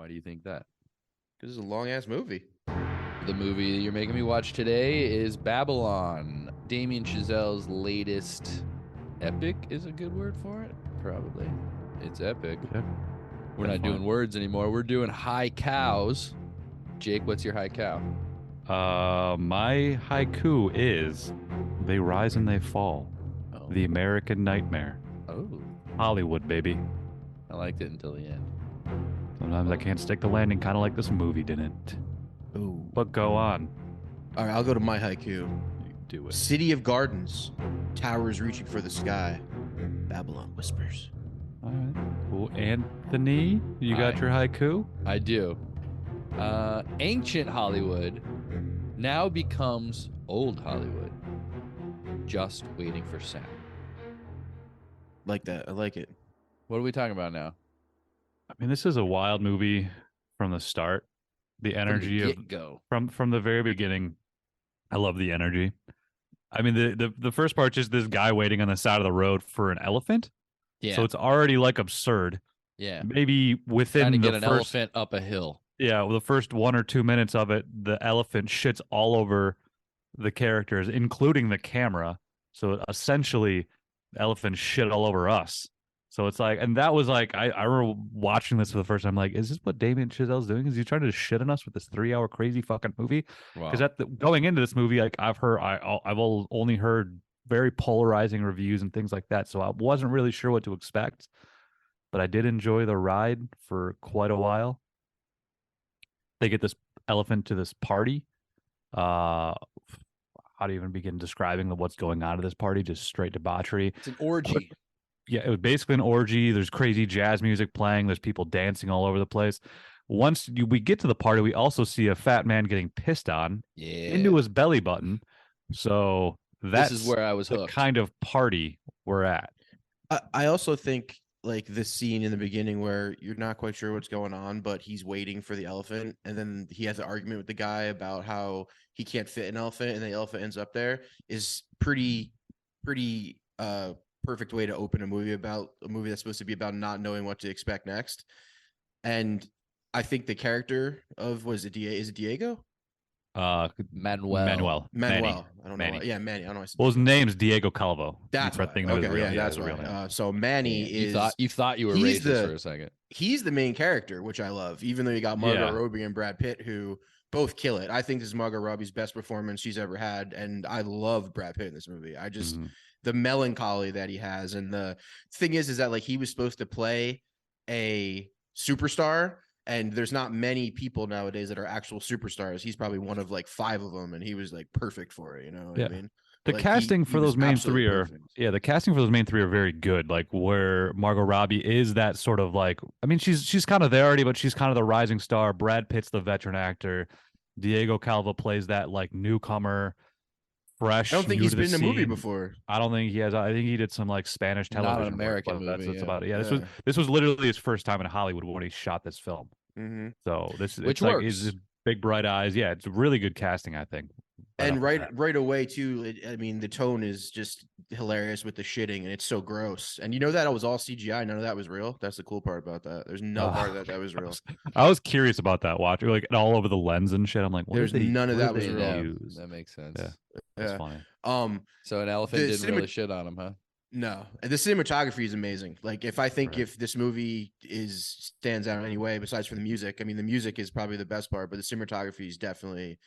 Why do you think that? Because it's a long ass movie. The movie that you're making me watch today is Babylon. Damien Chazelle's latest epic is a good word for it? Probably. It's epic. Yeah, We're not doing words anymore. We're doing high cows. Jake, what's your high cow? My haiku is they rise and they fall. Oh. The American Nightmare. Oh. Hollywood, baby. I liked it until the end. Sometimes I can't stick the landing, kind of like this movie didn't. Ooh. But go on. All right, I'll go to my haiku. You do it. City of Gardens, towers reaching for the sky, Babylon whispers. All right. Cool. Anthony, you got your haiku? I do. Ancient Hollywood now becomes old Hollywood, just waiting for sound. Like that. I like it. What are we talking about now? I mean, this is a wild movie from the start. The energy of from the very beginning. I love the energy. I mean, the first part, just this guy waiting on the side of the road for an elephant. Yeah. So it's already like absurd. Yeah. Maybe within trying to the get an first elephant up a hill. Yeah, well, the first 1 or 2 minutes of it, the elephant shits all over the characters, including the camera. So essentially, the elephant shit all over us. So it's like, and that was like, I remember watching this for the first time, like, is this what Damien Chazelle's doing? Is he trying to shit on us with this 3-hour crazy fucking movie? Because going into this movie, like I've only heard very polarizing reviews and things like that. So I wasn't really sure what to expect, but I did enjoy the ride for quite a while. They get this elephant to this party. How do you even begin describing what's going on at this party? Just straight debauchery. It's an orgy. Yeah, it was basically an orgy. There's crazy jazz music playing. There's people dancing all over the place. Once we get to the party, we also see a fat man getting pissed on into his belly button. So this is where I was hooked. The kind of party we're at. I also think like this scene in the beginning where you're not quite sure what's going on, but he's waiting for the elephant, and then he has an argument with the guy about how he can't fit an elephant, and the elephant ends up there, is pretty perfect way to open a movie that's supposed to be about not knowing what to expect next. And I think the character of is it Diego? Manuel. Manny. I don't know. Yeah, Manny. I don't know. Well, his name's Diego Calvo. That's right. Okay, that's right. So Manny is. You thought you were racist for a second. He's the main character, which I love. Even though you got Margot Robbie and Brad Pitt, who both kill it. I think this is Margot Robbie's best performance she's ever had, and I love Brad Pitt in this movie. I just the melancholy that he has, and the thing is that like he was supposed to play a superstar. And there's not many people nowadays that are actual superstars. He's probably one of like 5 of them, and he was like perfect for it. You know what I mean? The casting for those main three are the casting for those main 3 are very good. Like where Margot Robbie is that sort of like, I mean, she's kind of there already, but she's kind of the rising star. Brad Pitt's the veteran actor. Diego Calva plays that like newcomer, fresh. I don't think he's been in a movie before. I don't think he has. I think he did some like Spanish television. Not an American movie. That's about it. Yeah, this was literally his first time in Hollywood when he shot this film. So which works. He's big bright eyes. Yeah, it's really good casting, I think. And right away too. I mean, the tone is just hilarious with the shitting, and it's so gross. And you know that it was all CGI. None of that was real. That's the cool part about that. There's no part of that was real. I was curious about that. Watching like all over the lens and shit. I'm like, there's none of that was real. That makes sense. Yeah, that's funny. So an elephant didn't really shit on him, huh? No, the cinematography is amazing. Like if this movie stands out in any way besides for the music, I mean the music is probably the best part, but the cinematography is definitely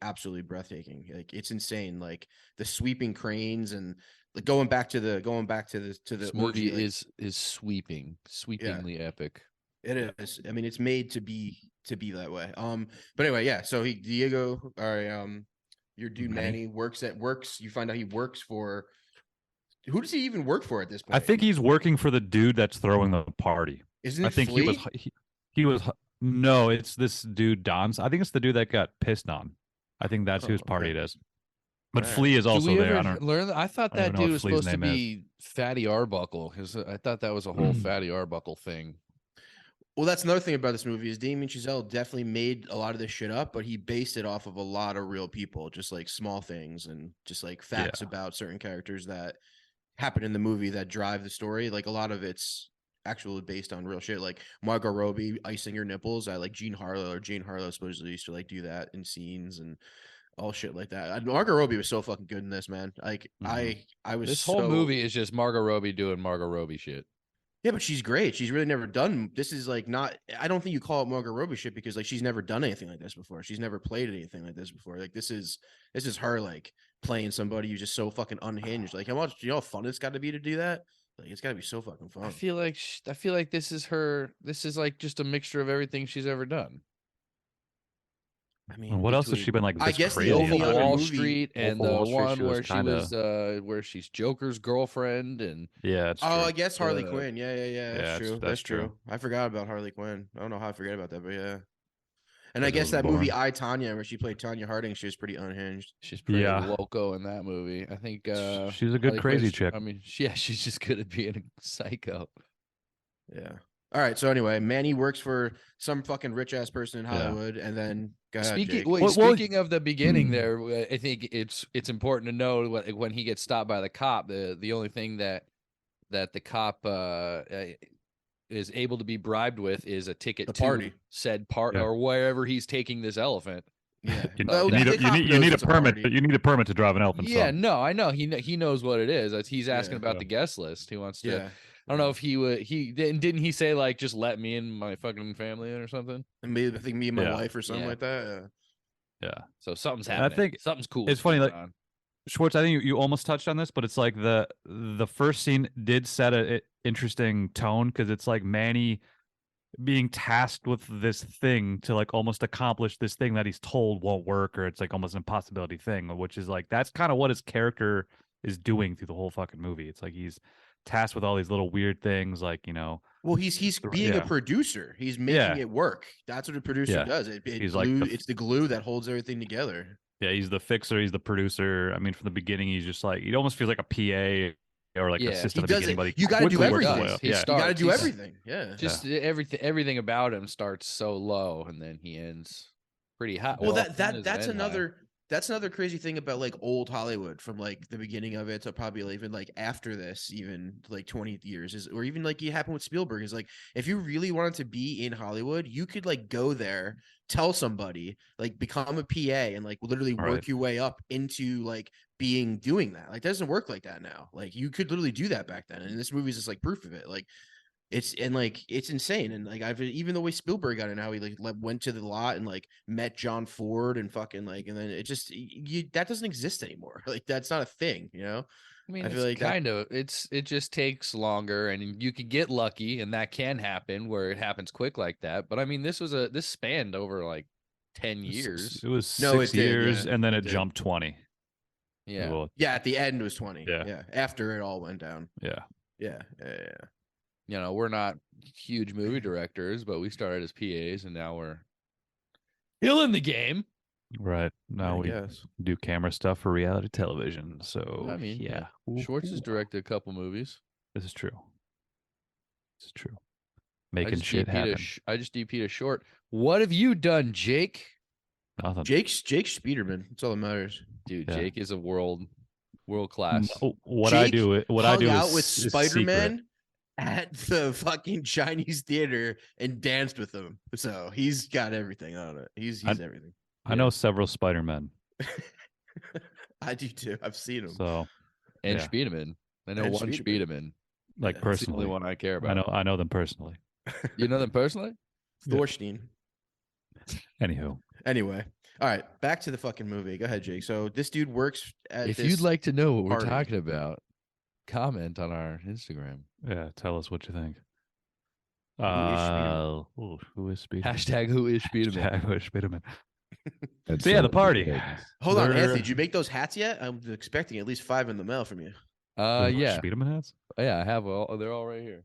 absolutely breathtaking. Like it's insane. Like the sweeping cranes and like going back to the this movie is sweepingly epic. It is. I mean, it's made to be that way. But anyway, yeah. So Diego, your dude Manny works. You find out he works for. Who does he even work for at this point? I think he's working for the dude that's throwing the party. Isn't it I think Flea? he was no, it's this dude Don's. I think it's the dude that got pissed on. I think that's whose party it is. But Flea is also there. I thought that dude was supposed to be Fatty Arbuckle. I thought that was a whole Fatty Arbuckle thing. Well, that's another thing about this movie is Damien Chazelle definitely made a lot of this shit up, but he based it off of a lot of real people, just like small things and just like facts about certain characters that happen in the movie that drive the story. Like a lot of it's actually based on real shit. Like Margot Robbie icing her nipples. I like Jane Harlow supposedly used to like do that in scenes and all shit like that. Margot Robbie was so fucking good in this, man. Like I was This whole movie is just Margot Robbie doing Margot Robbie shit. Yeah, but she's great. She's really never done. This is like not. I don't think you call it Margot Robbie shit because like she's never done anything like this before. She's never played anything like this before. Like this is her like playing somebody who's just so fucking unhinged. Like how much how fun it's got to be to do that. Like it's got to be so fucking fun. I feel like this is her. This is like just a mixture of everything she's ever done. I mean, what else has she been like? I guess crazy the only about? other Wall movie, Street and the one where she was where she's Joker's girlfriend and it's true. I guess Harley Quinn. Yeah. That's true. That's true. I forgot about Harley Quinn. I don't know how I forget about that, but yeah. And I It guess was that boring. movie I, Tonya, where she played Tanya Harding, she was pretty unhinged. she's pretty loco in that movie. I think she's a good Harley crazy Quinn's- chick. I mean, she's just good at being a psycho. Yeah. All right. So anyway, Manny works for some fucking rich ass person in Hollywood, and then go ahead, Jake. Speaking of the beginning, there, I think it's important to know when he gets stopped by the cop. The only thing that the cop is able to be bribed with is a ticket to party. said part or wherever he's taking this elephant. Yeah. You The need a cop permit. knows it's a But you need a permit to drive an elephant. Yeah, son. no, I know he knows what it is. He's asking about yeah. the guest list. He wants to. Yeah. I don't know if didn't he say like just let me and my fucking family in or something? And maybe I think me and my Yeah. wife or something Yeah. like that. Yeah. So something's And happening. I think something's cool. it's funny, going like, on. Schwartz, I think you almost touched on this, but it's like the first scene did set a interesting tone because it's like Manny being tasked with this thing to like almost accomplish this thing that he's told won't work, or it's like almost an impossibility thing, which is like that's kind of what his character is doing through the whole fucking movie. It's like he's tasked with all these little weird things, like Well, he's being a producer. He's making it work. That's what a producer does. He's it's the glue that holds everything together. Yeah, he's the fixer. He's the producer. I mean, from the beginning, he's just like he almost feels like a PA or like assistant at the beginning. But he you got to do quickly works his everything. way up. You got to do everything. Yeah, just everything about him starts so low, and then he ends pretty high. Well, that's another crazy thing about like old Hollywood from like the beginning of it to probably even like after this, even like 20 years is, or even like it happened with Spielberg is like, if you really wanted to be in Hollywood, you could like go there, tell somebody, like become a PA and like literally work your way up into like doing that. Like, it doesn't work like that now. Like you could literally do that back then. And this movie is just like proof of it. Like, it's insane. And like even the way Spielberg got it, how he like went to the lot and like met John Ford and fucking like, and then it just that doesn't exist anymore. Like that's not a thing, I mean, I feel like it just takes longer, and you could get lucky, and that can happen where it happens quick like that. But I mean, this spanned over like 10 years. It was 6 years, and then it jumped 20. Yeah. Well, yeah. At the end it was 20. Yeah. After it all went down. Yeah. We're not huge movie directors, but we started as PAs, and now we're killing the game. Right. Now we do camera stuff for reality television. So, I mean, yeah. Schwartz has directed a couple movies. This is true. This is true. Making shit happen. I just DP'd a short. What have you done, Jake? Nothing. Jake's Spiderman. That's all that matters. Dude, Jake is a world class. What Jake I do is out with is Spider-Man at the fucking Chinese theater and danced with him. So he's got everything on it. He's everything. I know several Spider-Men. I do too. I've seen him. So and Spiderman. I know one Spiderman. Like personally. That's the only one I care about. I know them personally. You know them personally? Thorstein. Anywho. Anyway. All right. Back to the fucking movie. Go ahead, Jake. So this dude works at If you'd like to know what party. we're talking about, comment on our Instagram. Yeah, tell us what you think. Who is Spiderman? Hashtag who is Spiderman? Hashtag who is Spiderman? So yeah, the party. Hold on, Anthony. Did you make those hats yet? I'm expecting at least 5 in the mail from you. Yeah. Spiderman hats? Yeah, I have all. They're all right here.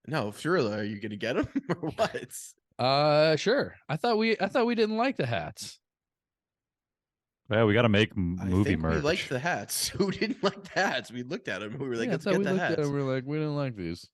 No, surely. Are you gonna get them or what? Sure. I thought we didn't like the hats. Yeah, we got to make I movie think merch. We liked the hats. Who didn't like the hats? We looked at them. We were like, let's get the hats. We were like, we didn't like these.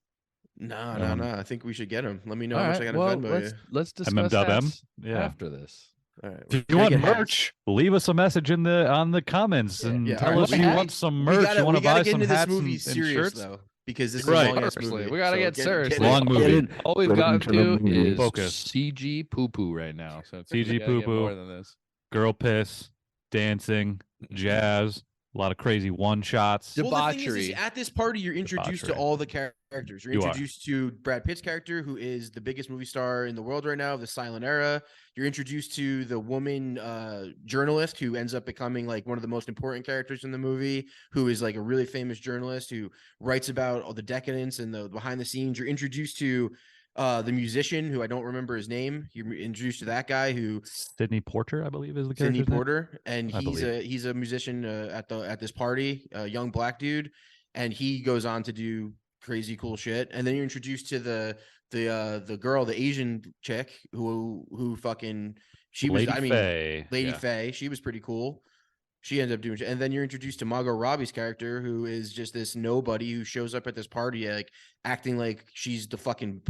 No. I think we should get them. Let me know All how much right, I got to Venmo you. Let's discuss hats after this. All right. If you want merch, leave us a message on the comments and tell us you want some merch. You want to buy some hats and shirts. Though. because this is Right. a long ass Seriously, movie. we gotta So get serious. Long movie. All we've Get gotten into the to movie. is Focus. CG poo poo right now. So CG we gotta get poo-poo. more than this. Girl piss, dancing, jazz, a lot of crazy one shots. Well, the thing is Debauchery. at this party, you're introduced to Debauchery. all the characters. You're You are. introduced to Brad Pitt's character, who is the biggest movie star in the world right now, of the silent era. You're introduced to the woman journalist who ends up becoming like one of the most important characters in the movie, who is like a really famous journalist who writes about all the decadence and the behind the scenes. You're introduced to the musician, who I don't remember his name. You're introduced to that guy, who Sidney Porter, I believe, is the Sidney character's name. Porter, and I believe. he's a musician at this party, a young black dude, and he goes on to do crazy cool shit. And then you're introduced to the girl, the Asian chick, who fucking Lady Faye. Lady Yeah. Faye. She was pretty cool. She ends up doing shit. And then you're introduced to Margot Robbie's character, who is just this nobody who shows up at this party like acting like she's fucking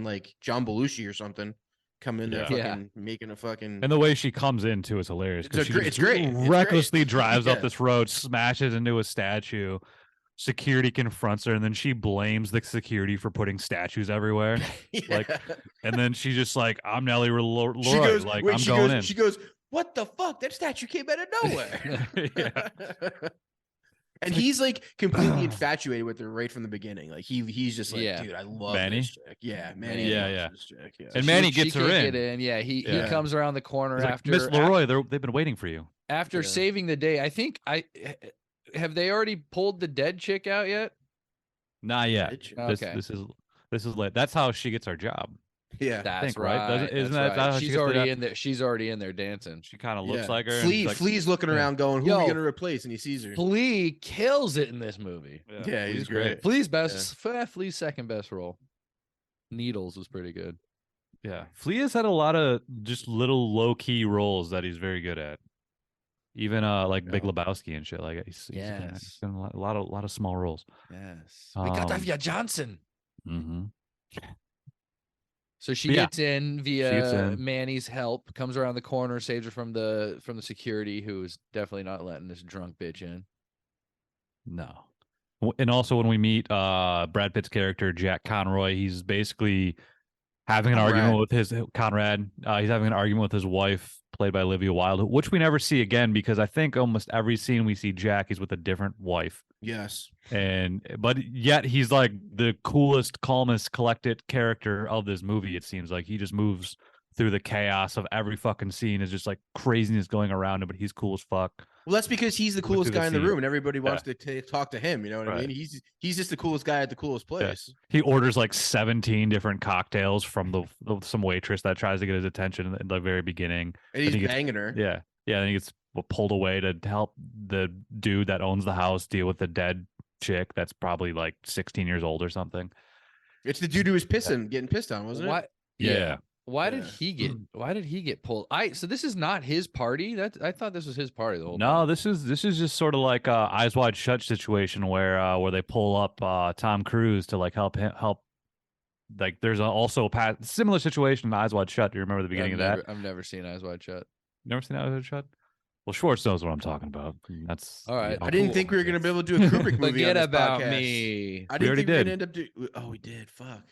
like John Belushi or something, coming in there fucking making a fucking. And the way she comes in too is hilarious. It's great. Recklessly drives up Yeah. this road, smashes into a statue. Security confronts her, and then she blames the security for putting statues everywhere. Like, and then she's just like, "I'm Nellie Leroy. She goes, like, wait, I'm she going goes, in." She goes, "What the fuck? That statue came out of nowhere." And he's like completely infatuated with her right from the beginning. Like he's just like, dude, I love Manny? this chick. Yeah, Manny. Yeah. This chick. Yeah. And Manny gets she her can't in. get in. Yeah, he Yeah. comes around the corner He's like, after Miss Leroy. They've been waiting for you. after Yeah. saving the day. I think have they already pulled the dead chick out yet? Not yet. Okay. This is lit. That's how she gets our job. Yeah. That's think, right? right. Isn't That's that right. how she She's gets already the- in there. She's already in there dancing. She kind of looks Yeah. like her. and Flea, she's like, Flea's looking yeah. around going, who are we Yo. going to replace? And he sees her. Flea kills it in this movie. Yeah, he's great. Flea's Flea's second best role. Needles was pretty good. Yeah, Flea has had a lot of just little low key roles that he's very good at. Even like Big Lebowski and shit. Like he's done a lot of small roles. Yes, we got Avia Johnson. Mm-hmm. So she But yeah. gets in via gets in. Manny's help, comes around the corner, saves her from the security, who's definitely not letting this drunk bitch in. No. And also when we meet Brad Pitt's character, Jack Conroy, he's basically having an argument with his Conrad. He's having an argument with his wife, played by Olivia Wilde, which we never see again because I think almost every scene we see Jack, he's with a different wife. Yes. But yet he's like the coolest, calmest, collected character of this movie. It seems like he just moves through the chaos of every fucking scene. Is just like craziness going around him, but he's cool as fuck. Well, that's because he's the Moving coolest through guy in the scene. room, and everybody wants to talk to him. You know what I Right. mean? He's just the coolest guy at the coolest place. He orders like 17 different cocktails from some waitress that tries to get his attention in the very beginning. And he's Then he gets- banging her. Yeah. Then he gets pulled away to help the dude that owns the house deal with the dead chick that's probably like 16 years old or something. It's the dude who was getting pissed on, wasn't it? What? Yeah. Why did Yeah. he get? Why did he get pulled? So this is not his party. I thought this was his party the whole No, time. this is just sort of like a Eyes Wide Shut situation where they pull up Tom Cruise to like help. Like there's also a similar situation in Eyes Wide Shut. Do you remember the beginning of that? I've never seen Eyes Wide Shut. Never seen Eyes Wide Shut? Well, Schwartz knows what I'm talking about. That's All right. I didn't think we were going to be able to do a Kubrick movie Forget on this about podcast. me. I We didn't already think we were did. going to end up doing. Oh, we did. Fuck.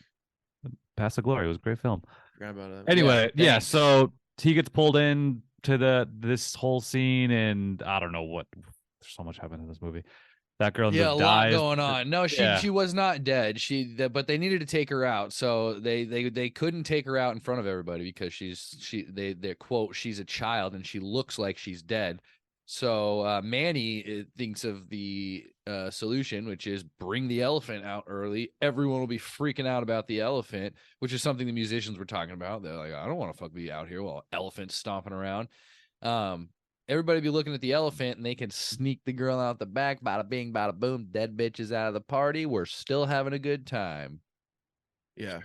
Past the Glory. It was a great film. Forgot about that. Anyway, yeah. thanks. So he gets pulled in to this whole scene, and I don't know what. There's so much happening in this movie. That girl Yeah, a just lot dies. going on. No, Yeah. she was not dead. But they needed to take her out, so they couldn't take her out in front of everybody because they quote she's a child and she looks like she's dead. So Manny thinks of the solution, which is bring the elephant out early. Everyone will be freaking out about the elephant, which is something the musicians were talking about. They're like, I don't want to fuck be out here while elephants stomping around. Everybody be looking at the elephant, and they can sneak the girl out the back. Bada bing, bada boom. Dead bitches out of the party. We're still having a good time. Yeah.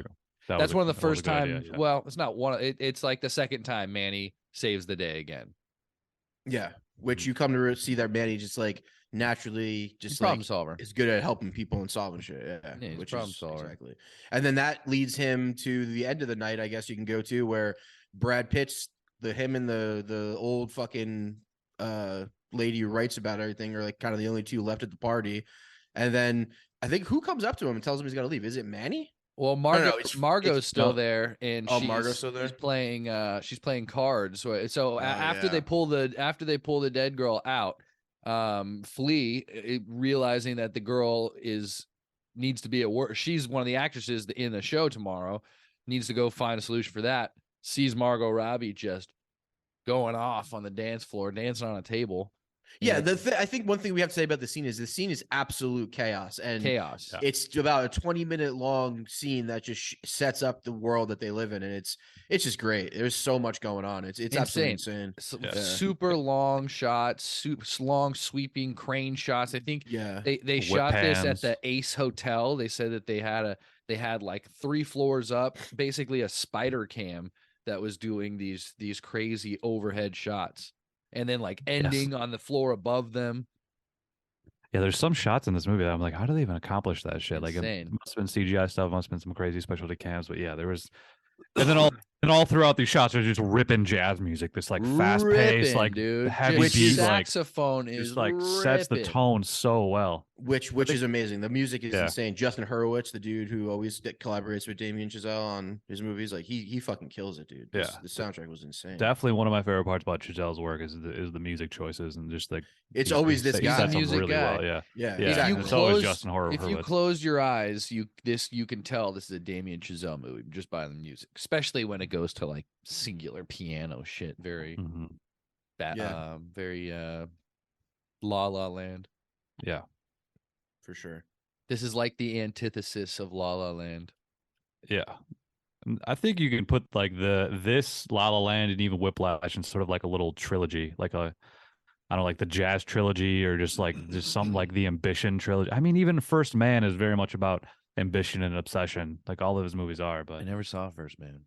That's one of the first times. times. Well, it's not one. It's like the second time Manny saves the day again. Yeah. Which you come to see that Manny just like naturally just Problem like solver. is good at helping people and solving shit. Yeah. Yeah, he's a which problem is solver. exactly. And then that leads him to the end of the night, I guess you can go to, where Brad Pitt's him and the old fucking lady who writes about everything are like kind of the only two left at the party. And then I think who comes up to him and tells him he's got to leave? Is it Manny? Well, Margot's still there, and Margot's still there. She's playing cards. So after they pull the dead girl out, Flea, realizing that the girl needs to be at work, she's one of the actresses in the show tomorrow, needs to go find a solution for that. Sees Margot Robbie just going off on the dance floor, dancing on a table. Yeah, I think one thing we have to say about the scene is absolute chaos, and it's about a 20-minute long scene that just sets up the world that they live in, and it's just great. There's so much going on. It's absolutely insane. Super long shots, long sweeping crane shots. I think they shot this at the Ace Hotel. They said that they had like 3 floors up, basically a spider cam that was doing these crazy overhead shots. And then like ending on the floor above them. Yeah, there's some shots in this movie that I'm like, how do they even accomplish that shit? Insane. Like, it must have been CGI stuff, must have been some crazy specialty cams, but yeah, there was. And then all throughout these shots, there's just ripping jazz music, this like fast paced, like dude, heavy beat, saxophone is just like sets the tone so well. Which is amazing. The music is insane. Justin Hurwitz, the dude who always collaborates with Damien Chazelle on his movies, like he fucking kills it, dude. The soundtrack was insane. Definitely one of my favorite parts about Chazelle's work is the music choices, and just like it's always this guy. He's a music guy. Well. Yeah. Exactly. It's always Justin Hurwitz. If you close your eyes, you can tell this is a Damien Chazelle movie just by the music, especially when it goes to like singular piano shit. Very very La La Land. Yeah. For sure. This is like the antithesis of La La Land. Yeah. I think you can put like this La La Land and even Whiplash in sort of like a little trilogy, like I don't know, like the jazz trilogy, or just some like the ambition trilogy. I mean, even First Man is very much about ambition and obsession, like all of his movies are. But I never saw First Man.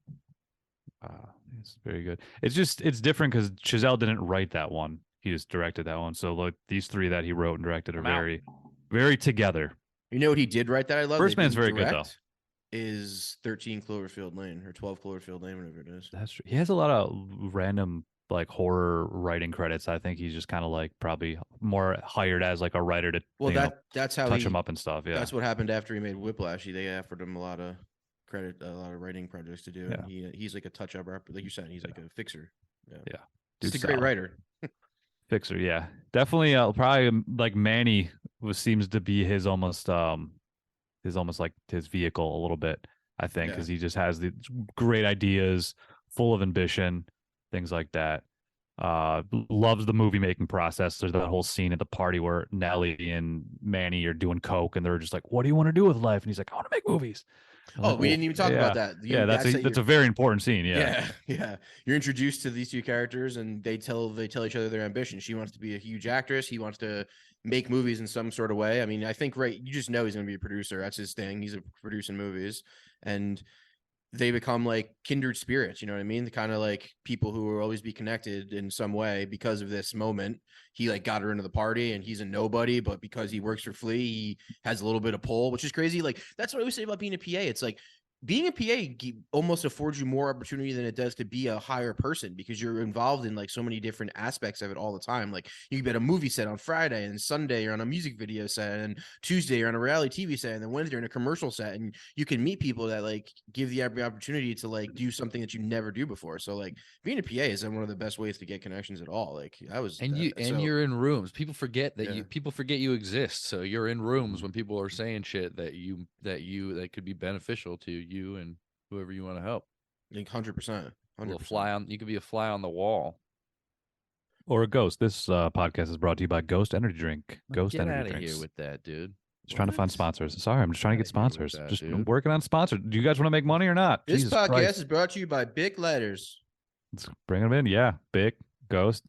It's very good. It's different because Chazelle didn't write that one; he just directed that one. So like these 3 that he wrote and directed are very together. You know what he did right that I love? First Man's very good though. Is 13 Cloverfield Lane or 12 Cloverfield Lane, whatever it is. That's true. He has a lot of random like horror writing credits. I think he's just kind of like probably more hired as like a writer to that's how touch him up and stuff. Yeah, that's what happened after he made Whiplash. They offered him a lot of credit, a lot of writing projects to do. Yeah. And he's like a touch up, like you said, he's like a fixer. Yeah. He's a great writer. Fixer, yeah, definitely. Probably like Manny seems to be his almost like his vehicle a little bit. I think because he just has the great ideas, full of ambition, things like that. Loves the movie making process. There's that whole scene at the party where Nelly and Manny are doing coke, and they're just like, "What do you want to do with life?" And he's like, "I want to make movies." We didn't even talk about that. That's a very important scene. Yeah. You're introduced to these 2 characters, and they tell each other their ambition. She wants to be a huge actress. He wants to make movies in some sort of way. I mean, I think you just know he's going to be a producer. That's his thing. He's producing movies, and they become like kindred spirits. You know what I mean? The kind of like people who will always be connected in some way because of this moment. He like got her into the party, and he's a nobody, but because he works for Flea, he has a little bit of pull, which is crazy. Like that's what I always say about being a PA. It's like being a PA almost affords you more opportunity than it does to be a higher person, because you're involved in like so many different aspects of it all the time. Like you can be at a movie set on Friday, and Sunday you're on a music video set, and Tuesday you're on a reality TV set, and then Wednesday you're in a commercial set, and you can meet people that like give you every opportunity to like do something that you never do before. So like being a PA is one of the best ways to get connections at all. Like you're in rooms. People forget that people forget you exist. So you're in rooms when people are saying shit that could be beneficial to you and whoever you want to help. Like 100%. You could be a fly on the wall. Or a ghost. This podcast is brought to you by Ghost Energy Drink. Ghost Get Energy out of Drinks. here with that, dude. Just trying to find sponsors. Sorry, I'm just trying to get sponsors. Just working on sponsors. Do you guys want to make money or not? This podcast is brought to you by Bic Lighters. Let's bring them in. Yeah, Bic, Ghost.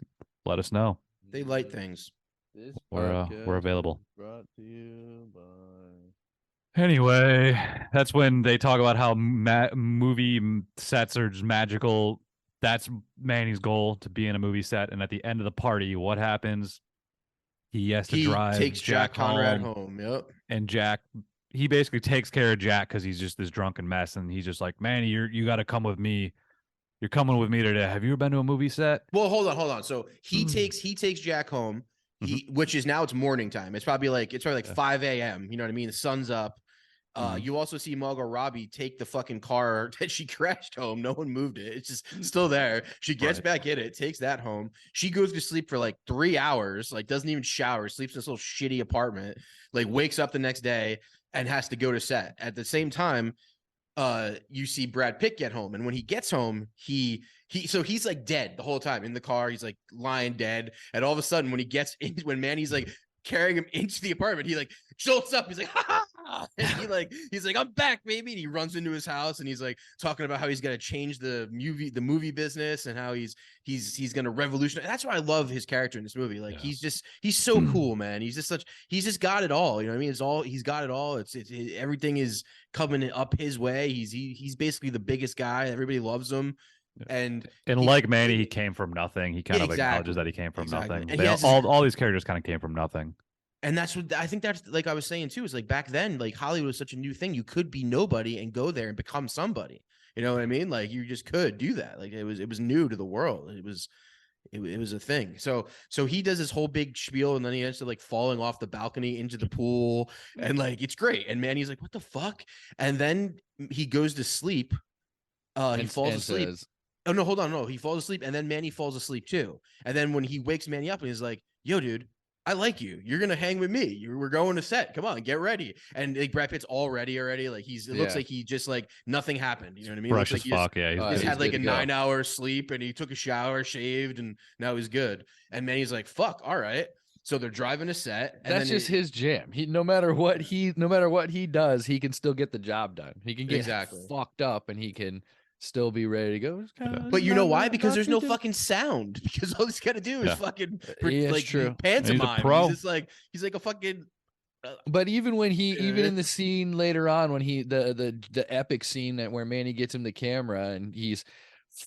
Let us know. They light things. We're available. Brought to you by... Anyway, that's when they talk about how movie sets are just magical. That's Manny's goal, to be in a movie set. And at the end of the party, what happens? He has to drive. Takes Jack Conrad home. Yep. And Jack, he basically takes care of Jack because he's just this drunken mess. And he's just like, Manny, you got to come with me. You're coming with me today. Have you ever been to a movie set? Well, hold on. So he takes Jack home. which is now it's morning time. It's probably like 5 a.m. You know what I mean? The sun's up. Mhm. You also see Margot Robbie take the fucking car that she crashed home. No one moved it. It's just still there. She gets Right. back in it, takes that home. She goes to sleep for like 3 hours, like doesn't even shower, sleeps in this little shitty apartment, like wakes up the next day and has to go to set. At the same time, you see Brad Pitt get home, and when he gets home, he's like dead the whole time in the car. He's like lying dead, and all of a sudden, when Manny's like carrying him into the apartment, he like jolts up. He's like, ha ha! And he's like, I'm back, baby. And he runs into his house, and he's like talking about how he's gonna change the movie business, and how he's gonna revolutionize. That's why I love his character in this movie. Like he's so cool, man. He's just got it all. You know what I mean? He's got it all. It's everything is coming up his way. He's basically the biggest guy. Everybody loves him. And like Manny, he came from nothing. He kind of acknowledges that he came from nothing. And they all these characters kind of came from nothing. And that's what I think. That's like I was saying too. Is like back then, like Hollywood was such a new thing. You could be nobody and go there and become somebody. You know what I mean? Like you just could do that. Like it was new to the world. It was a thing. So he does this whole big spiel, and then he ends up like falling off the balcony into the pool, and like it's great. And Manny's like, "What the fuck?" And then he goes to sleep. He falls asleep. Oh no, hold on, no, he falls asleep, and then Manny falls asleep too. And then when he wakes Manny up, and he's like, "Yo, dude, I like you. You're gonna hang with me. We're going to set. Come on, get ready." And like Brad Pitt's all ready already. Like it looks like he just like nothing happened. You know what I mean? Fresh as like fuck. He's had like a 9-hour sleep, and he took a shower, shaved, and now he's good. And Manny's like, "Fuck, all right." So they're driving a set. And that's just his jam. No matter what he does, he can still get the job done. He can get fucked up, and he can still be ready to go. But you know why? Because there's no fucking sound. Because all he's got to do is fucking like pantomime. He's like a fucking. But even when even in the scene later on, when the epic scene where Manny gets him the camera and he's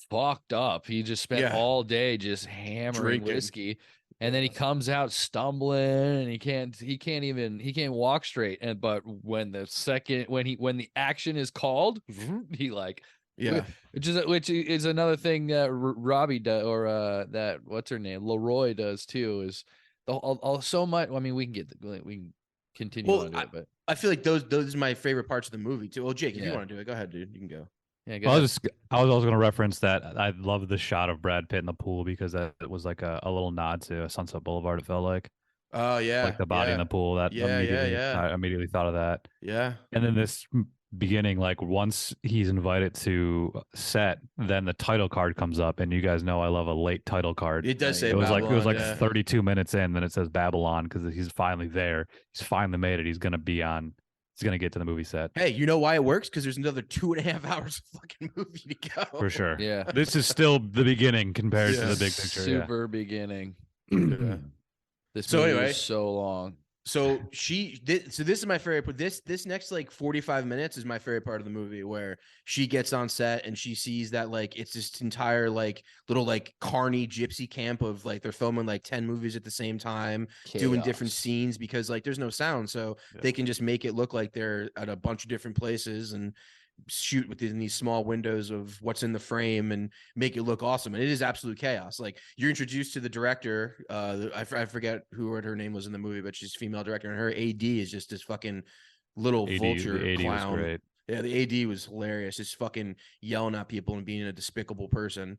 fucked up, he just spent all day just hammering whiskey. And then he comes out stumbling, and he can't walk straight. But when the action is called, he like. Which is another thing that Robbie does, or that what's her name, Leroy does too. Is so much. I mean, we can continue on to it, but I feel like those are my favorite parts of the movie too. Well, Jake, if you want to do it, go ahead, dude. You can go. Yeah, I was also going to reference that I love the shot of Brad Pitt in the pool, because that was like a little nod to Sunset Boulevard. It felt like. Oh yeah, like the body in the pool. That I immediately thought of that. Yeah, and then this beginning, like once he's invited to set, then the title card comes up, and you guys know I love a late title card. It does say it was Babylon, like 32 minutes in, then it says Babylon, because he's finally there. He's finally made it. He's gonna get to the movie set. Hey, you know why it works? Because there's another 2.5 hours of fucking movie to go. For sure. Yeah, this is still the beginning compared to the big picture. Super beginning. This movie is so long. So this is my favorite part. This next like 45 minutes is my favorite part of the movie, where she gets on set and she sees that like it's this entire like little like carny gypsy camp of like they're filming like 10 movies at the same time, doing different scenes, because like there's no sound, so they can just make it look like they're at a bunch of different places and shoot within these small windows of what's in the frame and make it look awesome. And it is absolute chaos. Like you're introduced to the director. I forget what her name was in the movie, but she's a female director, and her AD is just this fucking little vulture the AD clown. Was great. Yeah, the AD was hilarious. Just fucking yelling at people and being a despicable person.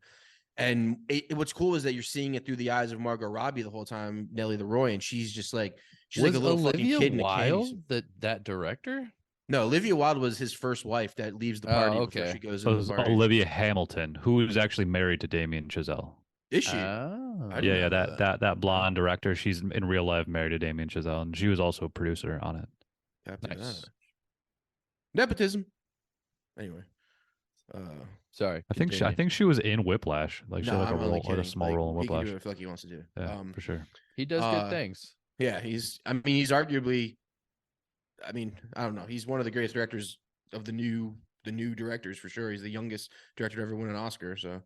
And what's cool is that you're seeing it through the eyes of Margot Robbie the whole time, Nellie Leroy, and she's like a little fucking kid in a candy. That director. No, Olivia Wilde was his first wife that leaves the party before she goes into the party. Olivia Hamilton, who is actually married to Damien Chazelle. Is she? Yeah, that blonde director. She's in real life married to Damien Chazelle, and she was also a producer on it. Nice. Nepotism. Anyway, sorry. I think she was in Whiplash. Like she had like a small role in Whiplash. He can do what I feel like he wants to do. Yeah, for sure. He does good things. Yeah, he's arguably. I mean, I don't know. He's one of the greatest directors of the new directors for sure. He's the youngest director to ever win an Oscar. So,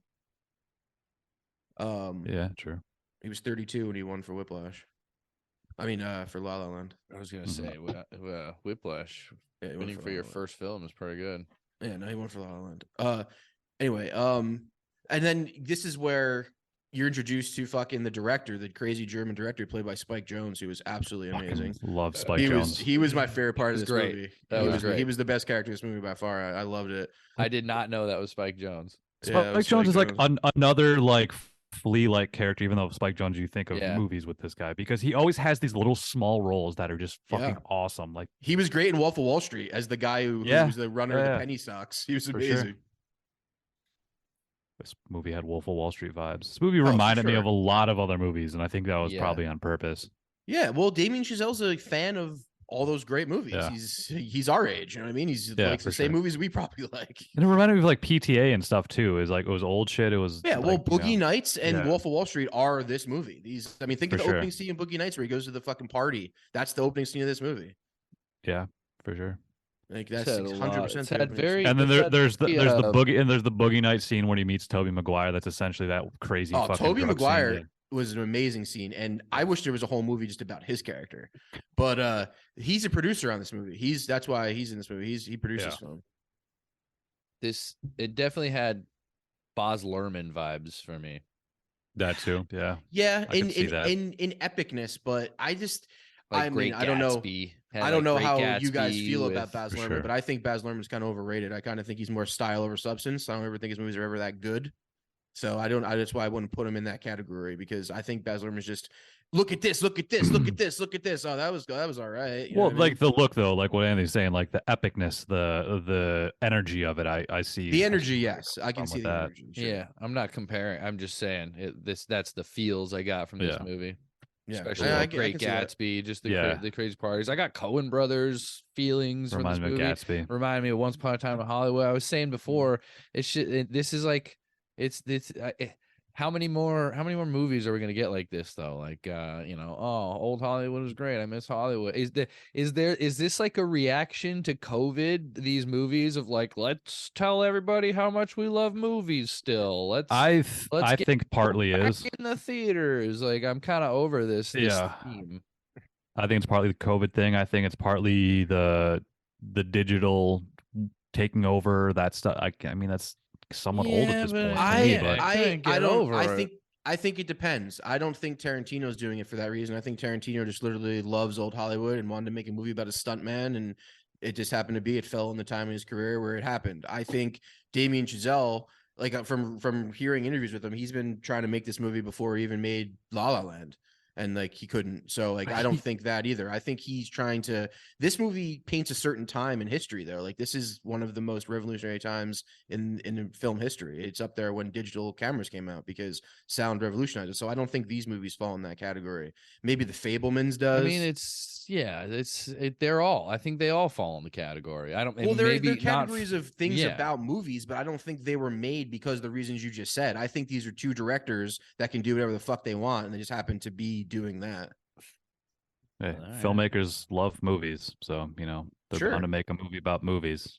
yeah, true. He was 32 when he won for Whiplash. I mean, for La La Land. I was gonna say Whiplash. Yeah, winning for your first film is pretty good. Yeah, no, he won for La La Land. Anyway, and then this is where you're introduced to fucking the director, the crazy German director played by Spike Jonze, who was absolutely amazing. Love Spike Jonze. He was my favorite part of this great. movie. That was great. He was the best character in this movie by far. I loved it. I did not know that was Spike Jonze. Spike Jonze is like another like Flea-like character, even though Spike Jonze, you think of movies with this guy, because he always has these little small roles that are just fucking awesome. Like he was great in Wolf of Wall Street as the guy who was the runner of the penny stocks. He was amazing. Sure. This movie had Wolf of Wall Street vibes. This movie reminded me of a lot of other movies, and I think that was probably on purpose. Yeah, well, Damien Chazelle's a fan of all those great movies. Yeah. He's our age, you know what I mean? He's like the same movies we probably like. And it reminded me of like PTA and stuff too. It was old shit. It was well, Boogie Nights and Wolf of Wall Street are this movie. Think of the opening scene in Boogie Nights where he goes to the fucking party. That's the opening scene of this movie. Yeah, for sure. Like that's 100%. And then there's the Boogie Nights scene when he meets Tobey Maguire. That's essentially that crazy. Oh, Tobey Maguire was an amazing scene, and I wish there was a whole movie just about his character. But he's a producer on this movie. That's why he's in this movie. He produces film. It definitely had Baz Luhrmann vibes for me. That too, yeah. Yeah, in epicness, but I just. Like I don't know. I don't know how you guys feel about Baz Luhrmann, but I think Baz Luhrmann's kind of overrated. I kind of think he's more style over substance. I don't ever think his movies are ever that good. So that's why I wouldn't put him in that category, because I think Baz Luhrmann's just look at this, look at this, look at this, look at this. Oh, that was all right. Well, like the look though, like what Andy's saying, like the epicness, the energy of it. I see the energy. Yes, I can see the energy. Sure. Yeah, I'm not comparing. I'm just saying that's the feels I got from this movie. Yeah, especially Great Gatsby, just the crazy parties. I got Coen Brothers feelings from this movie. Gatsby. Reminded me of Once Upon a Time in Hollywood. I was saying before, this is like how many more movies are we gonna get like this though? Like old Hollywood was great. I miss Hollywood. Is this like a reaction to COVID? These movies of like, let's tell everybody how much we love movies still. I think partly is in the theaters. Like I'm kind of over this theme. I think it's partly the COVID thing. I think it's partly the digital taking over that stuff. I mean that's somewhat old at this point. I think it depends. I don't think Tarantino's doing it for that reason. I think Tarantino just literally loves old Hollywood and wanted to make a movie about a stuntman, and it just happened to be it fell in the time of his career where it happened. I think Damien Chazelle, like from hearing interviews with him, he's been trying to make this movie before he even made La La Land. And like he couldn't. So like I don't think that either. I think he's trying to. This movie paints a certain time in history though. Like this is one of the most revolutionary times in film history. It's up there when digital cameras came out because sound revolutionized it. So I don't think these movies fall in that category. Maybe The Fabelmans does. I mean, they're all. I think they all fall in the category. I don't. Well, they're categories of things about movies, but I don't think they were made because of the reasons you just said. I think these are two directors that can do whatever the fuck they want, and they just happen to be doing that. Hey, filmmakers love movies, so they're bound to make a movie about movies,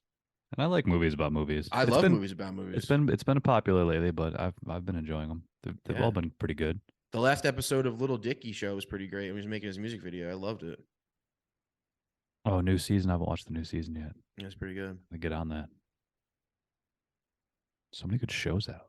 and I like movies about movies. I love movies about movies. It's been popular lately, but I've been enjoying them. They've all been pretty good. The last episode of Little Dicky Show was pretty great. He was making his music video. I loved it. Oh, new season! I haven't watched the new season yet. Yeah, it's pretty good. I get on that. So many good shows out.